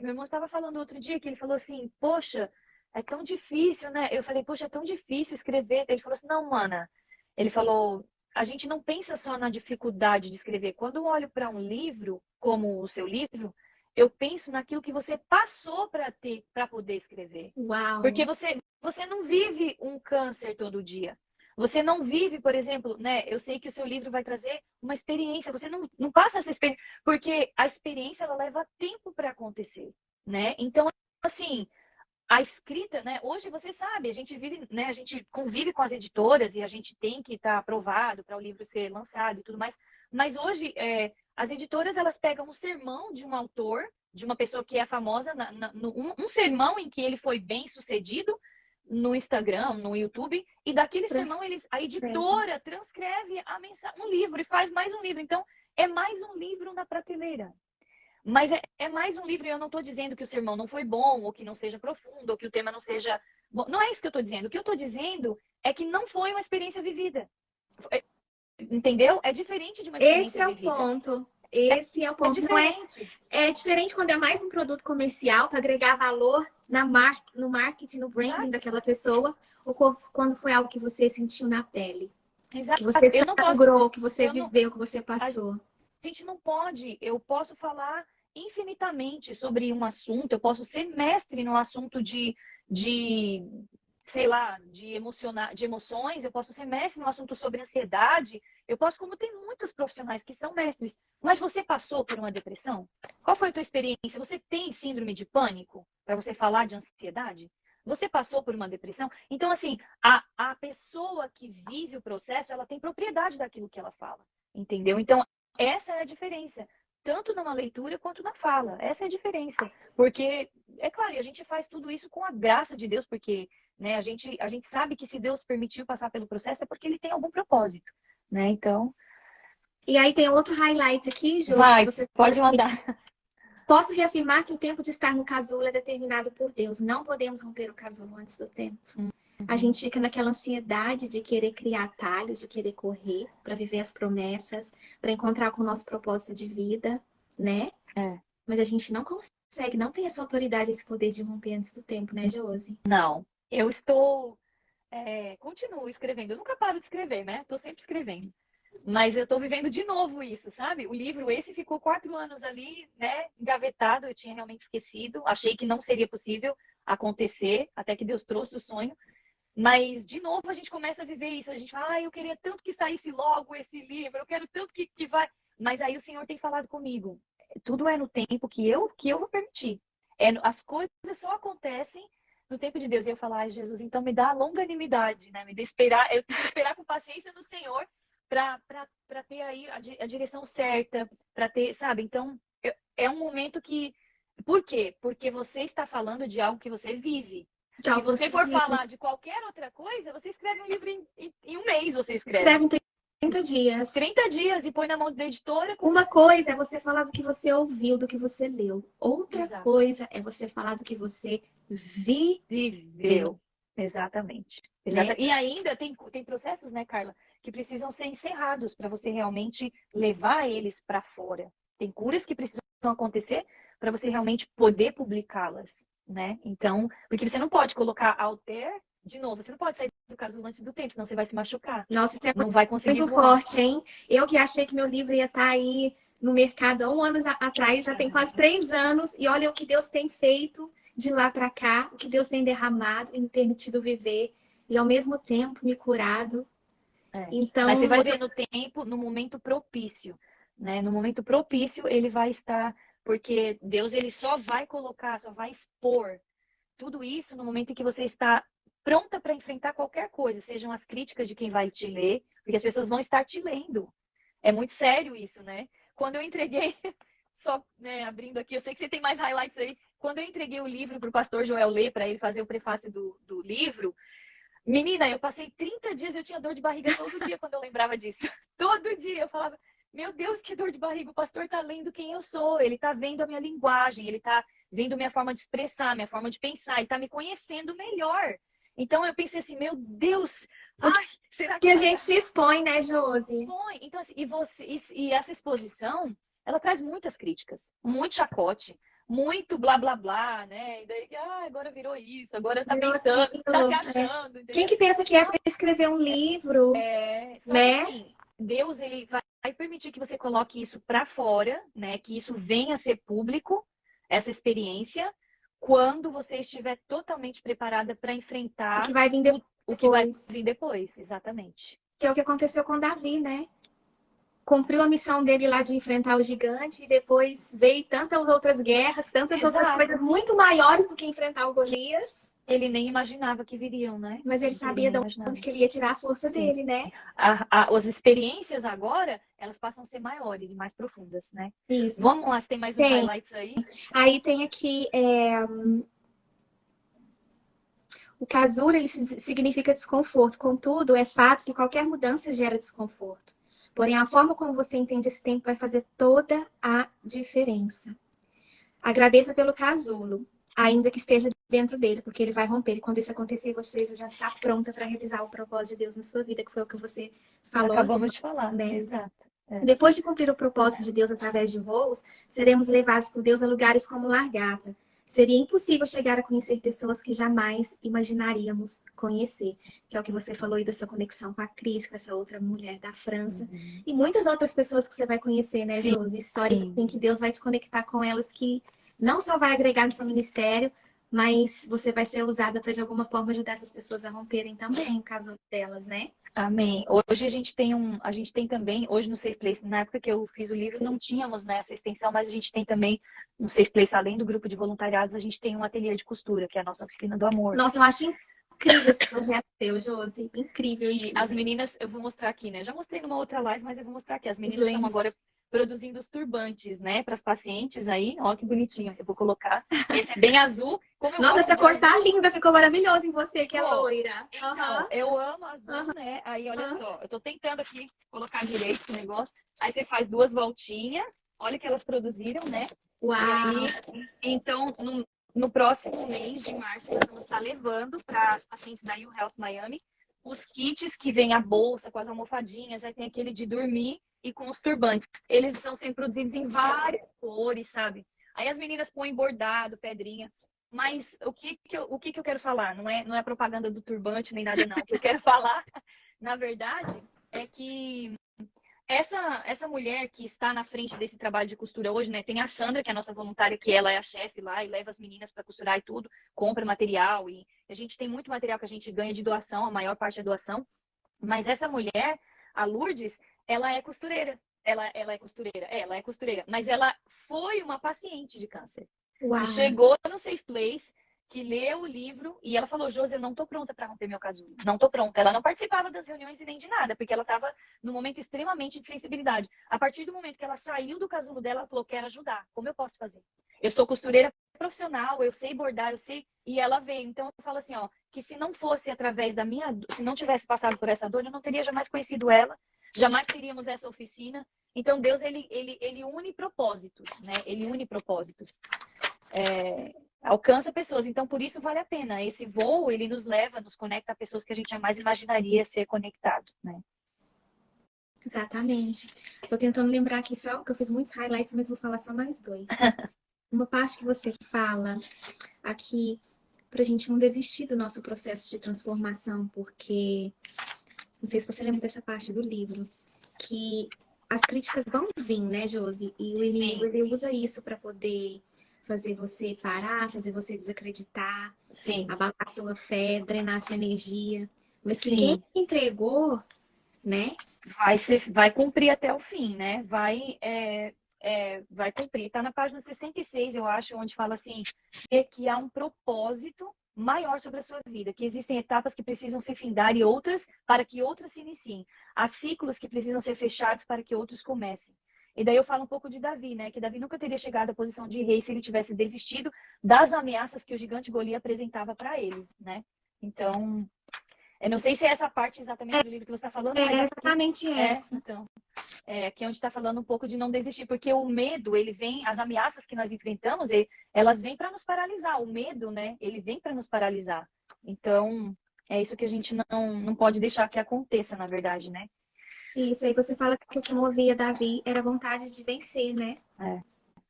Meu irmão estava falando outro dia que ele falou assim, poxa, é tão difícil, né? Eu falei, poxa, é tão difícil escrever. Ele falou assim, não, mana. Ele falou, a gente não pensa só na dificuldade de escrever. Quando eu olho para um livro, como o seu livro, eu penso naquilo que você passou para poder escrever. Uau. Porque você não vive um câncer todo dia. Você não vive, por exemplo, né? Eu sei que o seu livro vai trazer uma experiência. Você não passa essa experiência, porque a experiência ela leva tempo para acontecer, né? Então, assim, a escrita, né? Hoje você sabe, a gente vive, né? A gente convive com as editoras e a gente tem que estar aprovado para o livro ser lançado e tudo mais. Mas hoje as editoras elas pegam um sermão de um autor, de uma pessoa que é famosa, um sermão em que ele foi bem sucedido no Instagram, no YouTube, e daquele sermão a editora transcreve a mensagem, um livro e faz mais um livro. Então é mais um livro na prateleira. Mas é mais um livro, e eu não estou dizendo que o sermão não foi bom, ou que não seja profundo, ou que o tema não seja bom. Não é isso que eu estou dizendo. O que eu estou dizendo é que não foi uma experiência vivida. Entendeu? É diferente de uma experiência vivida. Esse é o ponto. Esse é o ponto. É diferente quando é mais um produto comercial para agregar valor no marketing, no branding daquela pessoa, ou quando foi algo que você sentiu na pele. Exato. Que você sangrou, que você viveu, que você passou. A gente não pode, eu posso falar infinitamente sobre um assunto, eu posso ser mestre no assunto sei lá, de emoções, eu posso ser mestre no assunto sobre ansiedade, eu posso, como tem muitos profissionais que são mestres, mas você passou por uma depressão? Qual foi a tua experiência? Você tem síndrome de pânico para você falar de ansiedade? Você passou por uma depressão? Então, assim, a pessoa que vive o processo, ela tem propriedade daquilo que ela fala, entendeu? Então, essa é a diferença, tanto numa leitura quanto na fala. Essa é a diferença. Porque, é claro, a gente faz tudo isso com a graça de Deus, porque né, a gente sabe que se Deus permitiu passar pelo processo é porque ele tem algum propósito, né? Então... E aí tem outro highlight aqui, Jô. Você pode mandar. Posso reafirmar que o tempo de estar no casulo é determinado por Deus. Não podemos romper o casulo antes do tempo. A gente fica naquela ansiedade de querer criar atalhos, de querer correr para viver as promessas, para encontrar com o nosso propósito de vida, né? Mas a gente não consegue, não tem essa autoridade, esse poder de romper antes do tempo, né, Josi? Não. Eu estou... continuo escrevendo. Eu nunca paro de escrever, né? Estou sempre escrevendo. Mas eu estou vivendo de novo isso, sabe? O livro esse ficou 4 anos ali, né? Engavetado. Eu tinha realmente esquecido. Achei que não seria possível acontecer, até que Deus trouxe o sonho. Mas, de novo, a gente começa a viver isso. A gente fala, eu queria tanto que saísse logo esse livro, eu quero tanto que vai. Mas aí o Senhor tem falado comigo. Tudo é no tempo que eu vou permitir. As coisas só acontecem no tempo de Deus. E eu falo, ai, Jesus, então me dá a longanimidade, né? Me dá esperar, eu preciso esperar com paciência no Senhor para ter aí a direção certa, para ter, sabe? Então, é um momento que... Por quê? Porque você está falando de algo que você vive. Se você for falar de qualquer outra coisa, você escreve um livro em um mês, você escreve. Escreve em 30 dias. 30 dias e põe na mão da editora. Uma coisa é você falar do que você ouviu, do que você leu. Outra coisa é você falar do que você viveu. Exatamente. Né? E ainda tem processos, né, Carla, que precisam ser encerrados para você realmente levar eles para fora. Tem curas que precisam acontecer para você realmente poder publicá-las. né? Então, porque você não pode colocar alter de novo, você não pode sair do casulo antes do tempo, senão você vai se machucar. Nossa, isso é Não vai conseguir muito voar. forte, hein? Eu que achei que meu livro ia estar aí no mercado há um ano atrás, já tem quase 3 anos, e olha o que Deus tem feito de lá para cá, o que Deus tem derramado e me permitido viver, e ao mesmo tempo me curado. Mas você Então, vai ver no tempo, no momento propício, né? No momento propício ele vai estar, porque Deus ele só vai colocar, só vai expor tudo isso no momento em que você está pronta para enfrentar qualquer coisa, sejam as críticas de quem vai te ler, porque as pessoas vão estar te lendo. É muito sério isso, né? Quando eu entreguei, só né, abrindo aqui, eu sei que você tem mais highlights aí. Quando eu entreguei o livro para o pastor Joel ler, para ele fazer o prefácio do livro, menina, eu passei 30 dias, eu tinha dor de barriga todo dia quando eu lembrava disso. Todo dia eu falava, meu Deus, que dor de barriga, o pastor tá lendo quem eu sou, ele tá vendo a minha linguagem, ele tá vendo minha forma de expressar, minha forma de pensar, ele tá me conhecendo melhor. Então eu pensei assim, meu Deus, ai, será que que a vai gente dar? se expõe, né, Josi? Expõe. Então, assim, e essa exposição, ela traz muitas críticas, muito chacote, muito blá blá blá, né? E daí, agora virou isso, agora tá Virou pensando, tá se aquilo. achando, Quem entendeu? que pensa que é para escrever um livro, Só que né? assim, Deus ele vai permitir que você coloque isso para fora, né? Que isso venha a ser público, essa experiência, quando você estiver totalmente preparada para O enfrentar que vai vir o que vai depois. vir depois, exatamente. Que é o que aconteceu com Davi, né? Cumpriu a missão dele lá de enfrentar o gigante e depois veio tantas outras guerras, tantas outras Exato. coisas muito maiores do que enfrentar o Golias. Ele nem imaginava que viriam, né? Mas ele Ele sabia nem de imaginava. onde que ele ia tirar a força Sim. dele, né? As experiências agora, elas passam a ser maiores e mais profundas, né? Isso. Vamos lá, se tem mais uns Tem. highlights aí. Aí tem aqui o casulo, ele significa desconforto. Contudo, é fato que qualquer mudança gera desconforto. Porém, a forma como você entende esse tempo vai fazer toda a diferença. Agradeça pelo casulo, ainda que esteja dentro dele, porque ele vai romper. E quando isso acontecer, você já está pronta para realizar o propósito de Deus na sua vida, que foi o que você falou Acabamos de falar, né? exato. Depois de cumprir o propósito de Deus através de voos, seremos levados por Deus a lugares como Largata. Seria impossível chegar a conhecer pessoas que jamais imaginaríamos conhecer, que é o que você falou aí da sua conexão com a Cris, com essa outra mulher da França, e muitas outras pessoas que você vai conhecer, né, Sim, Josi? Histórias assim que Deus vai te conectar com elas que não só vai agregar no seu ministério, mas você vai ser usada para de alguma forma ajudar essas pessoas a romperem também o caso delas, né? amém. Hoje a gente tem também, hoje no Safe Place, na época que eu fiz o livro, não tínhamos nessa extensão, mas a gente tem também no Safe Place, além do grupo de voluntariados, a gente tem um ateliê de costura, que é a nossa oficina do amor. Nossa, eu acho incrível esse projeto seu, Josi. Incrível, E incrível. as meninas, eu vou mostrar aqui, né? Já mostrei numa outra live, mas eu vou mostrar aqui. As meninas estão agora produzindo os turbantes, né? Para as pacientes aí. Ó, que bonitinho. Eu vou colocar. Esse é bem azul. Como eu Nossa, gosto essa de cor tá azul, linda, ficou maravilhosa em você, que é ficou. loira. Então, eu amo azul, né? Aí, olha só. Eu tô tentando aqui colocar direito esse negócio. Aí você faz 2 voltinhas. Olha que elas produziram, né? Uau! E aí, então, no próximo mês de março, nós vamos estar levando para as pacientes da U-Health Miami os kits que vem a bolsa com as almofadinhas, aí tem aquele de dormir e com os turbantes. Eles estão sendo produzidos em várias cores, sabe? Aí as meninas põem bordado, pedrinha. Mas o que eu quero falar? Não é propaganda do turbante nem nada, não. O que eu quero falar, na verdade, é que essa mulher que está na frente desse trabalho de costura hoje, né? Tem a Sandra, que é a nossa voluntária, que ela é a chefe lá e leva as meninas para costurar e tudo, compra material. E a gente tem muito material que a gente ganha de doação, a maior parte é doação. Mas essa mulher, a Lourdes, ela é costureira. Ela é costureira? Ela é costureira. Mas ela foi uma paciente de câncer. Uau! Que chegou no Safe Place, que leu o livro e ela falou: Josi, eu não tô pronta para romper meu casulo. Não tô pronta. Ela não participava das reuniões e nem de nada, porque ela estava num momento extremamente de sensibilidade. A partir do momento que ela saiu do casulo dela, ela falou: quero ajudar. Como eu posso fazer? Eu sou costureira profissional, eu sei bordar, eu sei. E ela veio. Então eu falo assim, ó, que se não fosse através da minha, se não tivesse passado por essa dor, eu não teria jamais conhecido ela, jamais teríamos essa oficina. Então Deus ele une propósitos, né? Ele une propósitos. Alcança pessoas. Então, por isso vale a pena. Esse voo, ele nos leva, nos conecta a pessoas que a gente jamais imaginaria ser conectado, né? Exatamente. Tô tentando lembrar aqui só, que eu fiz muitos highlights, mas vou falar só mais 2. uma parte que você fala aqui para a gente não desistir do nosso processo de transformação, porque não sei se você lembra dessa parte do livro, que as críticas vão vir, né, Josi? E o inimigo, Sim, ele usa isso para poder fazer você parar, fazer você desacreditar, sim, abalar sua fé, drenar sua energia. Mas que quem sim. entregou, né? Vai cumprir até o fim, né? Vai cumprir. Está na página 66, eu acho, onde fala assim, que há um propósito maior sobre a sua vida, que existem etapas que precisam se findar e outras para que outras se iniciem. Há ciclos que precisam ser fechados para que outros comecem. E daí eu falo um pouco de Davi, né? Que Davi nunca teria chegado à posição de rei se ele tivesse desistido das ameaças que o gigante Golias apresentava para ele, né? Então, eu não sei se é essa parte exatamente do livro que você está falando, mas É aqui exatamente essa. então, aqui é onde está falando um pouco de não desistir, porque o medo, ele vem, as ameaças que nós enfrentamos, elas vêm para nos paralisar. O medo, né, ele vem para nos paralisar. Então, é isso que a gente não pode deixar que aconteça, na verdade, né? Isso aí você fala que o que movia Davi era a vontade de vencer, né? É,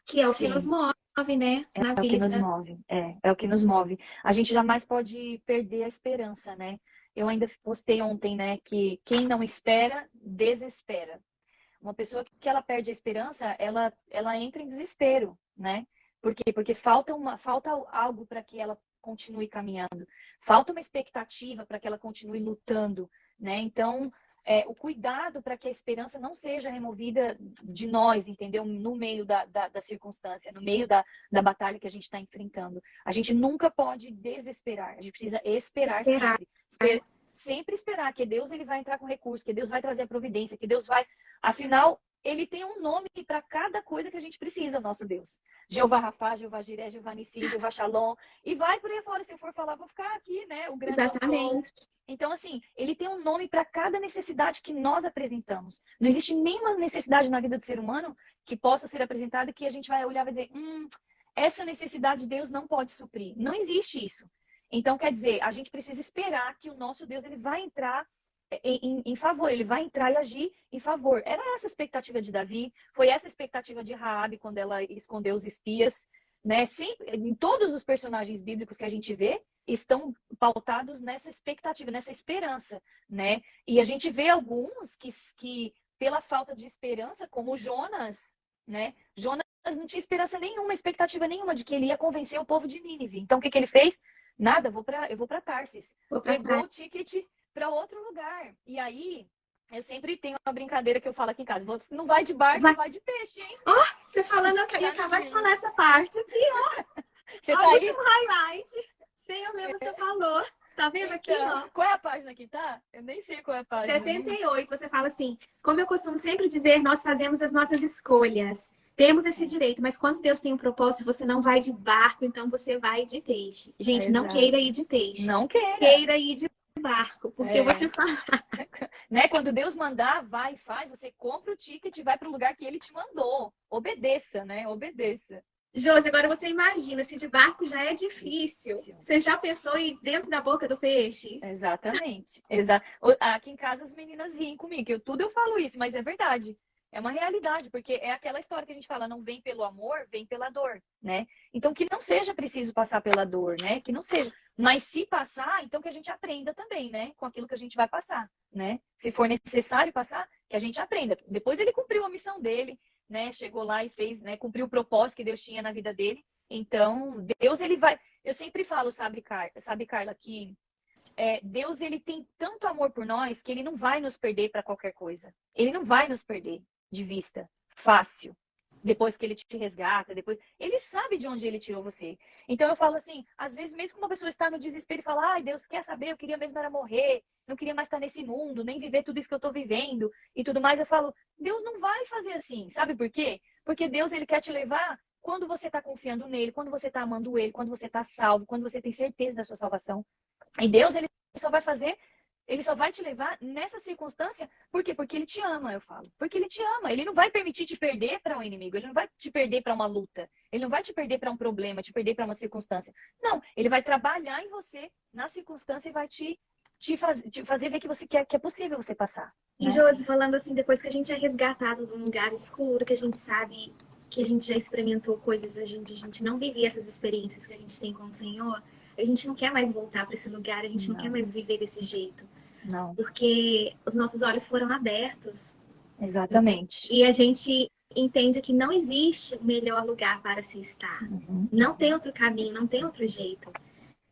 Que é o que nos sim, move, né? Na é o que nos vida. move. É o que nos move. A gente jamais pode perder a esperança, né? Eu ainda postei ontem, né, que quem não espera, desespera. Uma pessoa que ela perde a esperança, ela entra em desespero, né? Por quê? Porque falta algo para que ela continue caminhando. Falta uma expectativa para que ela continue lutando, né? Então, o cuidado para que a esperança não seja removida de nós, entendeu? No meio da circunstância, no meio da batalha que a gente está enfrentando. A gente nunca pode desesperar. A gente precisa esperar Esperar. sempre. Sempre esperar que Deus ele vai entrar com recurso, que Deus vai trazer a providência, que Deus vai. Afinal, ele tem um nome para cada coisa que a gente precisa, nosso Deus. Jeová Rafá, Jeová Jiré, Jeová Nissi, Jeová Shalom. E vai por aí fora. Se eu for falar, vou ficar aqui, né? O grande eu sou. Exatamente. Então, assim, ele tem um nome para cada necessidade que nós apresentamos. Não existe nenhuma necessidade na vida do ser humano que possa ser apresentada que a gente vai olhar e vai dizer, essa necessidade Deus não pode suprir. Não existe isso. Então, quer dizer, a gente precisa esperar que o nosso Deus ele vai entrar em favor, ele vai entrar e agir em favor. Era essa a expectativa de Davi, foi essa a expectativa de Raabe quando ela escondeu os espias, né? Sempre, em todos os personagens bíblicos que a gente vê, estão pautados nessa expectativa, nessa esperança, né? E a gente vê alguns que pela falta de esperança, como Jonas, né? Jonas não tinha esperança nenhuma, expectativa nenhuma de que ele ia convencer o povo de Nínive. Então, o que ele fez? Nada, eu vou para Tarsis. Vou pra Pegou trás. o ticket para outro lugar. E aí, eu sempre tenho uma brincadeira que eu falo aqui em casa: não vai de barco, Vai. vai de peixe, hein? Ó, você falando, eu ia Tá no acabar de livro. falar essa parte aqui, Você ó. tá O aí? último highlight. Sim, eu lembro que você falou. Tá vendo aqui, Então, ó? qual é a página que tá? Eu nem sei qual é a página. 78, você fala assim: como eu costumo sempre dizer, nós fazemos as nossas escolhas. Temos esse direito, mas quando Deus tem um propósito, você não vai de barco, então você vai de peixe. Gente, não queira ir Exato. de peixe. Não queira. Queira ir de barco, porque eu vou te É. falar. Né? Quando Deus mandar, vai e faz, você compra o ticket e vai para o lugar que ele te mandou. Obedeça, né? Obedeça. Josi, agora você imagina, se de barco já é difícil. Você já pensou em ir dentro da boca do peixe? Exatamente. Aqui em casa as meninas riem comigo, que tudo eu falo isso, mas é verdade. É uma realidade, porque é aquela história que a gente fala, não vem pelo amor, vem pela dor, né? Então que não seja preciso passar pela dor, né? Que não seja. Mas se passar, então que a gente aprenda também, né? Com aquilo que a gente vai passar, né? Se for necessário passar, que a gente aprenda. Depois ele cumpriu a missão dele, né? Chegou lá e fez, né? Cumpriu o propósito que Deus tinha na vida dele. Então, Deus ele vai. Eu sempre falo, sabe, Carla, que Deus ele tem tanto amor por nós que ele não vai nos perder para qualquer coisa. Ele não vai nos perder de vista fácil. Depois que ele te resgata, depois ele sabe de onde ele tirou você. Então eu falo assim, às vezes mesmo que uma pessoa está no desespero e fala: "Ai, Deus quer saber, eu queria mesmo era morrer, não queria mais estar nesse mundo, nem viver tudo isso que eu estou vivendo e tudo mais", eu falo: "Deus não vai fazer assim". Sabe por quê? Porque Deus ele quer te levar quando você está confiando nele, quando você está amando ele, quando você está salvo, quando você tem certeza da sua salvação. E Deus, só vai fazer, ele só vai te levar nessa circunstância, por quê? Porque ele te ama, eu falo. Porque ele te ama. Ele não vai permitir te perder para um inimigo, ele não vai te perder para uma luta, ele não vai te perder para um problema, te perder para uma circunstância. Não, ele vai trabalhar em você na circunstância e vai te fazer ver que você quer, que é possível você passar, E né? Josi, falando assim, depois que a gente é resgatado de um lugar escuro, que a gente sabe que a gente já experimentou coisas, a gente não vivia essas experiências que a gente tem com o Senhor, a gente não quer mais voltar para esse lugar, a gente não quer mais viver desse jeito. Não. Porque os nossos olhos foram abertos. Exatamente. E a gente entende que não existe melhor lugar para se estar. Não tem outro caminho, não tem outro jeito.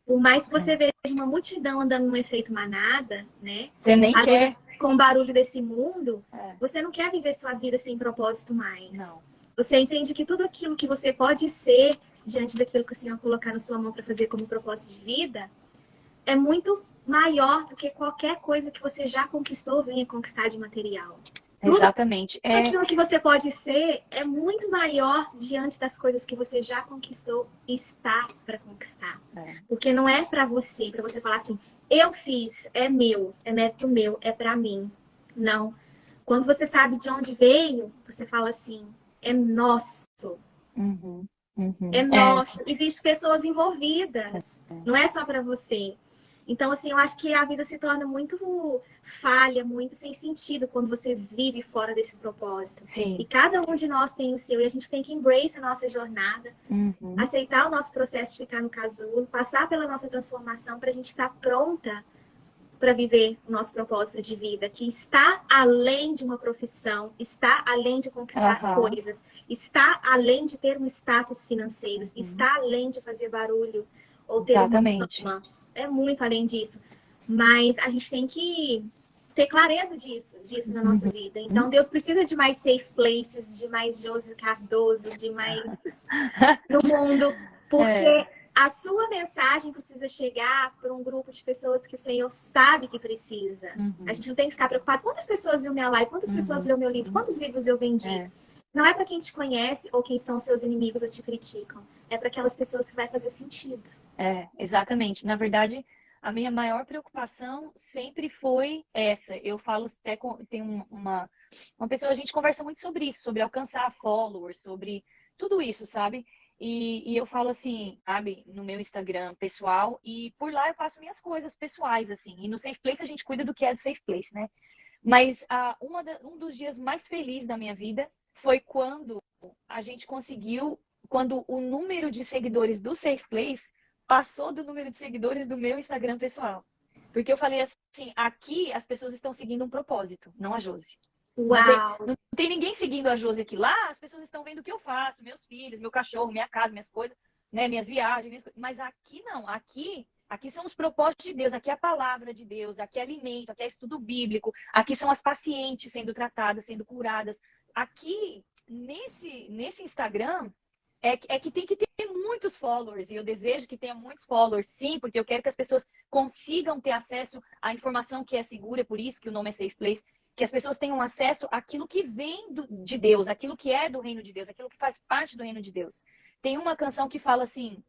Por mais que você veja uma multidão andando no efeito manada, né? Você nem quer. Com o barulho desse mundo, você não quer viver sua vida sem propósito mais. Não. Você entende que tudo aquilo que você pode ser diante daquilo que o Senhor colocar na sua mão para fazer como propósito de vida é muito maior do que qualquer coisa que você já conquistou ou venha conquistar de material. Exatamente. Tudo aquilo que você pode ser é muito maior diante das coisas que você já conquistou e está para conquistar. Porque não é para você falar assim, eu fiz, é meu, é mérito meu, é para mim. Não. Quando você sabe de onde veio, você fala assim, é nosso. É nosso. Existem pessoas envolvidas. Não é só para você. Então, assim, eu acho que a vida se torna muito falha, muito sem sentido quando você vive fora desse propósito. Sim. E cada um de nós tem o seu, e a gente tem que embrace a nossa jornada, aceitar o nosso processo de ficar no casulo, passar pela nossa transformação para a gente estar pronta para viver o nosso propósito de vida, que está além de uma profissão, está além de conquistar coisas, está além de ter um status financeiro, está além de fazer barulho ou ter uma fama. É muito além disso. Mas a gente tem que ter clareza disso na nossa vida. Então, Deus precisa de mais safe places, de mais Josi Cardoso, de mais no mundo, porque a sua mensagem precisa chegar para um grupo de pessoas que o Senhor sabe que precisa. A gente não tem que ficar preocupado. Quantas pessoas viu minha live? Quantas pessoas leu meu livro? Quantos livros eu vendi? Não é para quem te conhece ou quem são seus inimigos ou te criticam. É para aquelas pessoas que vai fazer sentido. Exatamente. Na verdade, a minha maior preocupação sempre foi essa. Eu falo até tem uma pessoa, a gente conversa muito sobre isso, sobre alcançar followers, sobre tudo isso, sabe? E eu falo assim, sabe, no meu Instagram pessoal, e por lá eu faço minhas coisas pessoais, assim. E no Safe Place a gente cuida do que é do Safe Place, né? Mas um dos dias mais felizes da minha vida foi quando a gente conseguiu, quando o número de seguidores do Safe Place passou do número de seguidores do meu Instagram pessoal. Porque eu falei assim, aqui as pessoas estão seguindo um propósito, não a Josi. Não tem ninguém seguindo a Josi aqui. Lá as pessoas estão vendo o que eu faço, meus filhos, meu cachorro, minha casa, minhas coisas, né, minhas viagens, mas aqui não, aqui são os propósitos de Deus, aqui é a palavra de Deus, aqui é alimento, aqui é estudo bíblico, aqui são as pacientes sendo tratadas, sendo curadas. Aqui, nesse Instagram, é que tem que ter muitos followers, e eu desejo que tenha muitos followers, sim, porque eu quero que as pessoas consigam ter acesso à informação que é segura, por isso que o nome é Safe Place, que as pessoas tenham acesso àquilo que vem de Deus, aquilo que é do reino de Deus, aquilo que faz parte do reino de Deus. Tem uma canção que fala assim,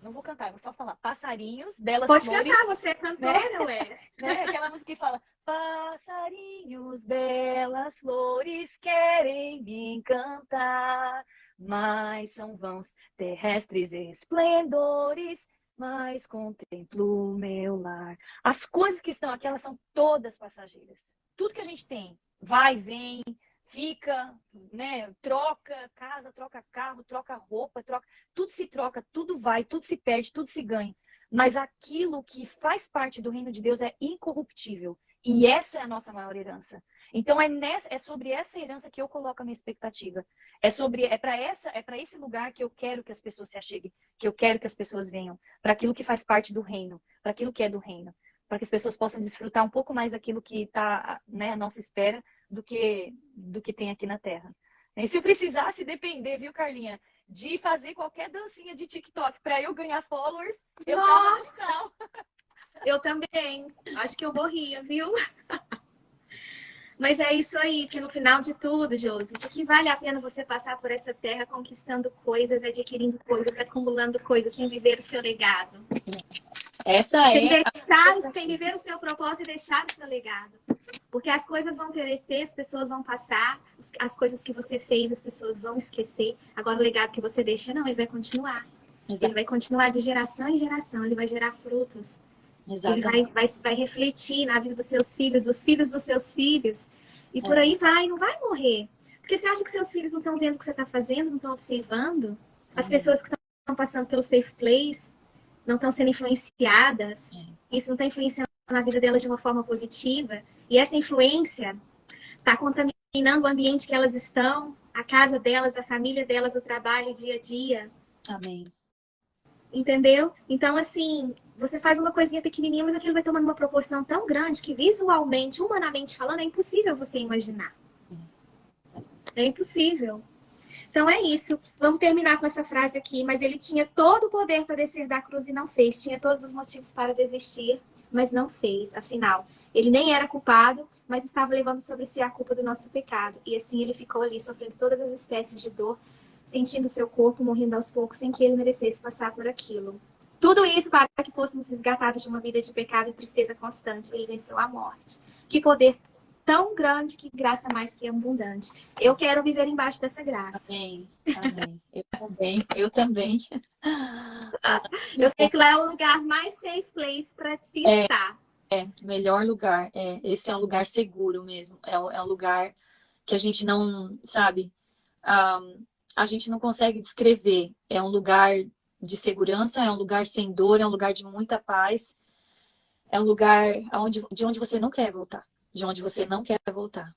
não vou cantar, vou só falar, passarinhos, belas flores... Pode cantar, você é cantora, ué. Né? Aquela música que fala, passarinhos, belas flores querem me encantar, mas são vãos terrestres esplendores, mas contemplo o meu lar. As coisas que estão aqui, elas são todas passageiras. Tudo que a gente tem, vai, vem, fica, né? Troca casa, troca carro, troca roupa, tudo se troca, tudo vai, tudo se perde, tudo se ganha. Mas aquilo que faz parte do reino de Deus é incorruptível. E essa é a nossa maior herança. Então é sobre essa herança que eu coloco a minha expectativa. É para esse lugar que eu quero que as pessoas se acheguem, que eu quero que as pessoas venham, para aquilo que faz parte do reino, para aquilo que é do reino, para que as pessoas possam desfrutar um pouco mais daquilo que está, né, à nossa espera do que tem aqui na Terra. E se eu precisasse depender, viu, Carlinha, de fazer qualquer dancinha de TikTok para eu ganhar followers, eu tava no sal. Eu também. Acho que eu morria, viu? Mas é isso aí, que no final de tudo, Josi, de que vale a pena você passar por essa terra conquistando coisas, adquirindo coisas, acumulando coisas, sem viver o seu legado. Sem viver o seu propósito e deixar o seu legado. Porque as coisas vão perecer, as pessoas vão passar, as coisas que você fez, as pessoas vão esquecer. Agora, o legado que você deixa, não, ele vai continuar. Exato. Ele vai continuar de geração em geração, ele vai gerar frutos. Exato. Ele vai refletir na vida dos seus filhos dos seus filhos. E por aí vai, não vai morrer. Porque você acha que seus filhos não estão vendo o que você está fazendo, não estão observando? As Amém. pessoas que estão passando pelo safe place não estão sendo influenciadas? Isso não está influenciando na vida delas de uma forma positiva? E essa influência está contaminando o ambiente que elas estão, a casa delas, a família delas, o trabalho, o dia a dia. Amém. Entendeu? Então, assim, você faz uma coisinha pequenininha, mas aquilo vai tomando uma proporção tão grande que visualmente, humanamente falando, é impossível você imaginar. É impossível. Então é isso. Vamos terminar com essa frase aqui. Mas ele tinha todo o poder para descer da cruz e não fez. Tinha todos os motivos para desistir, mas não fez. Afinal, ele nem era culpado, mas estava levando sobre si a culpa do nosso pecado. E assim ele ficou ali, sofrendo todas as espécies de dor, sentindo seu corpo morrendo aos poucos, sem que ele merecesse passar por aquilo. Tudo isso para que fôssemos resgatados de uma vida de pecado e tristeza constante. Ele venceu a morte. Que poder tão grande, que graça mais que abundante. Eu quero viver embaixo dessa graça. Amém. Amém. Eu também. Eu também. Eu sei que lá é o lugar mais safe place para se estar. Melhor lugar. Esse é um lugar seguro mesmo. É um lugar que a gente não, sabe, a gente não consegue descrever. É um lugar de segurança, é um lugar sem dor, é um lugar de muita paz. É um lugar de onde você não quer voltar. De onde você não quer voltar.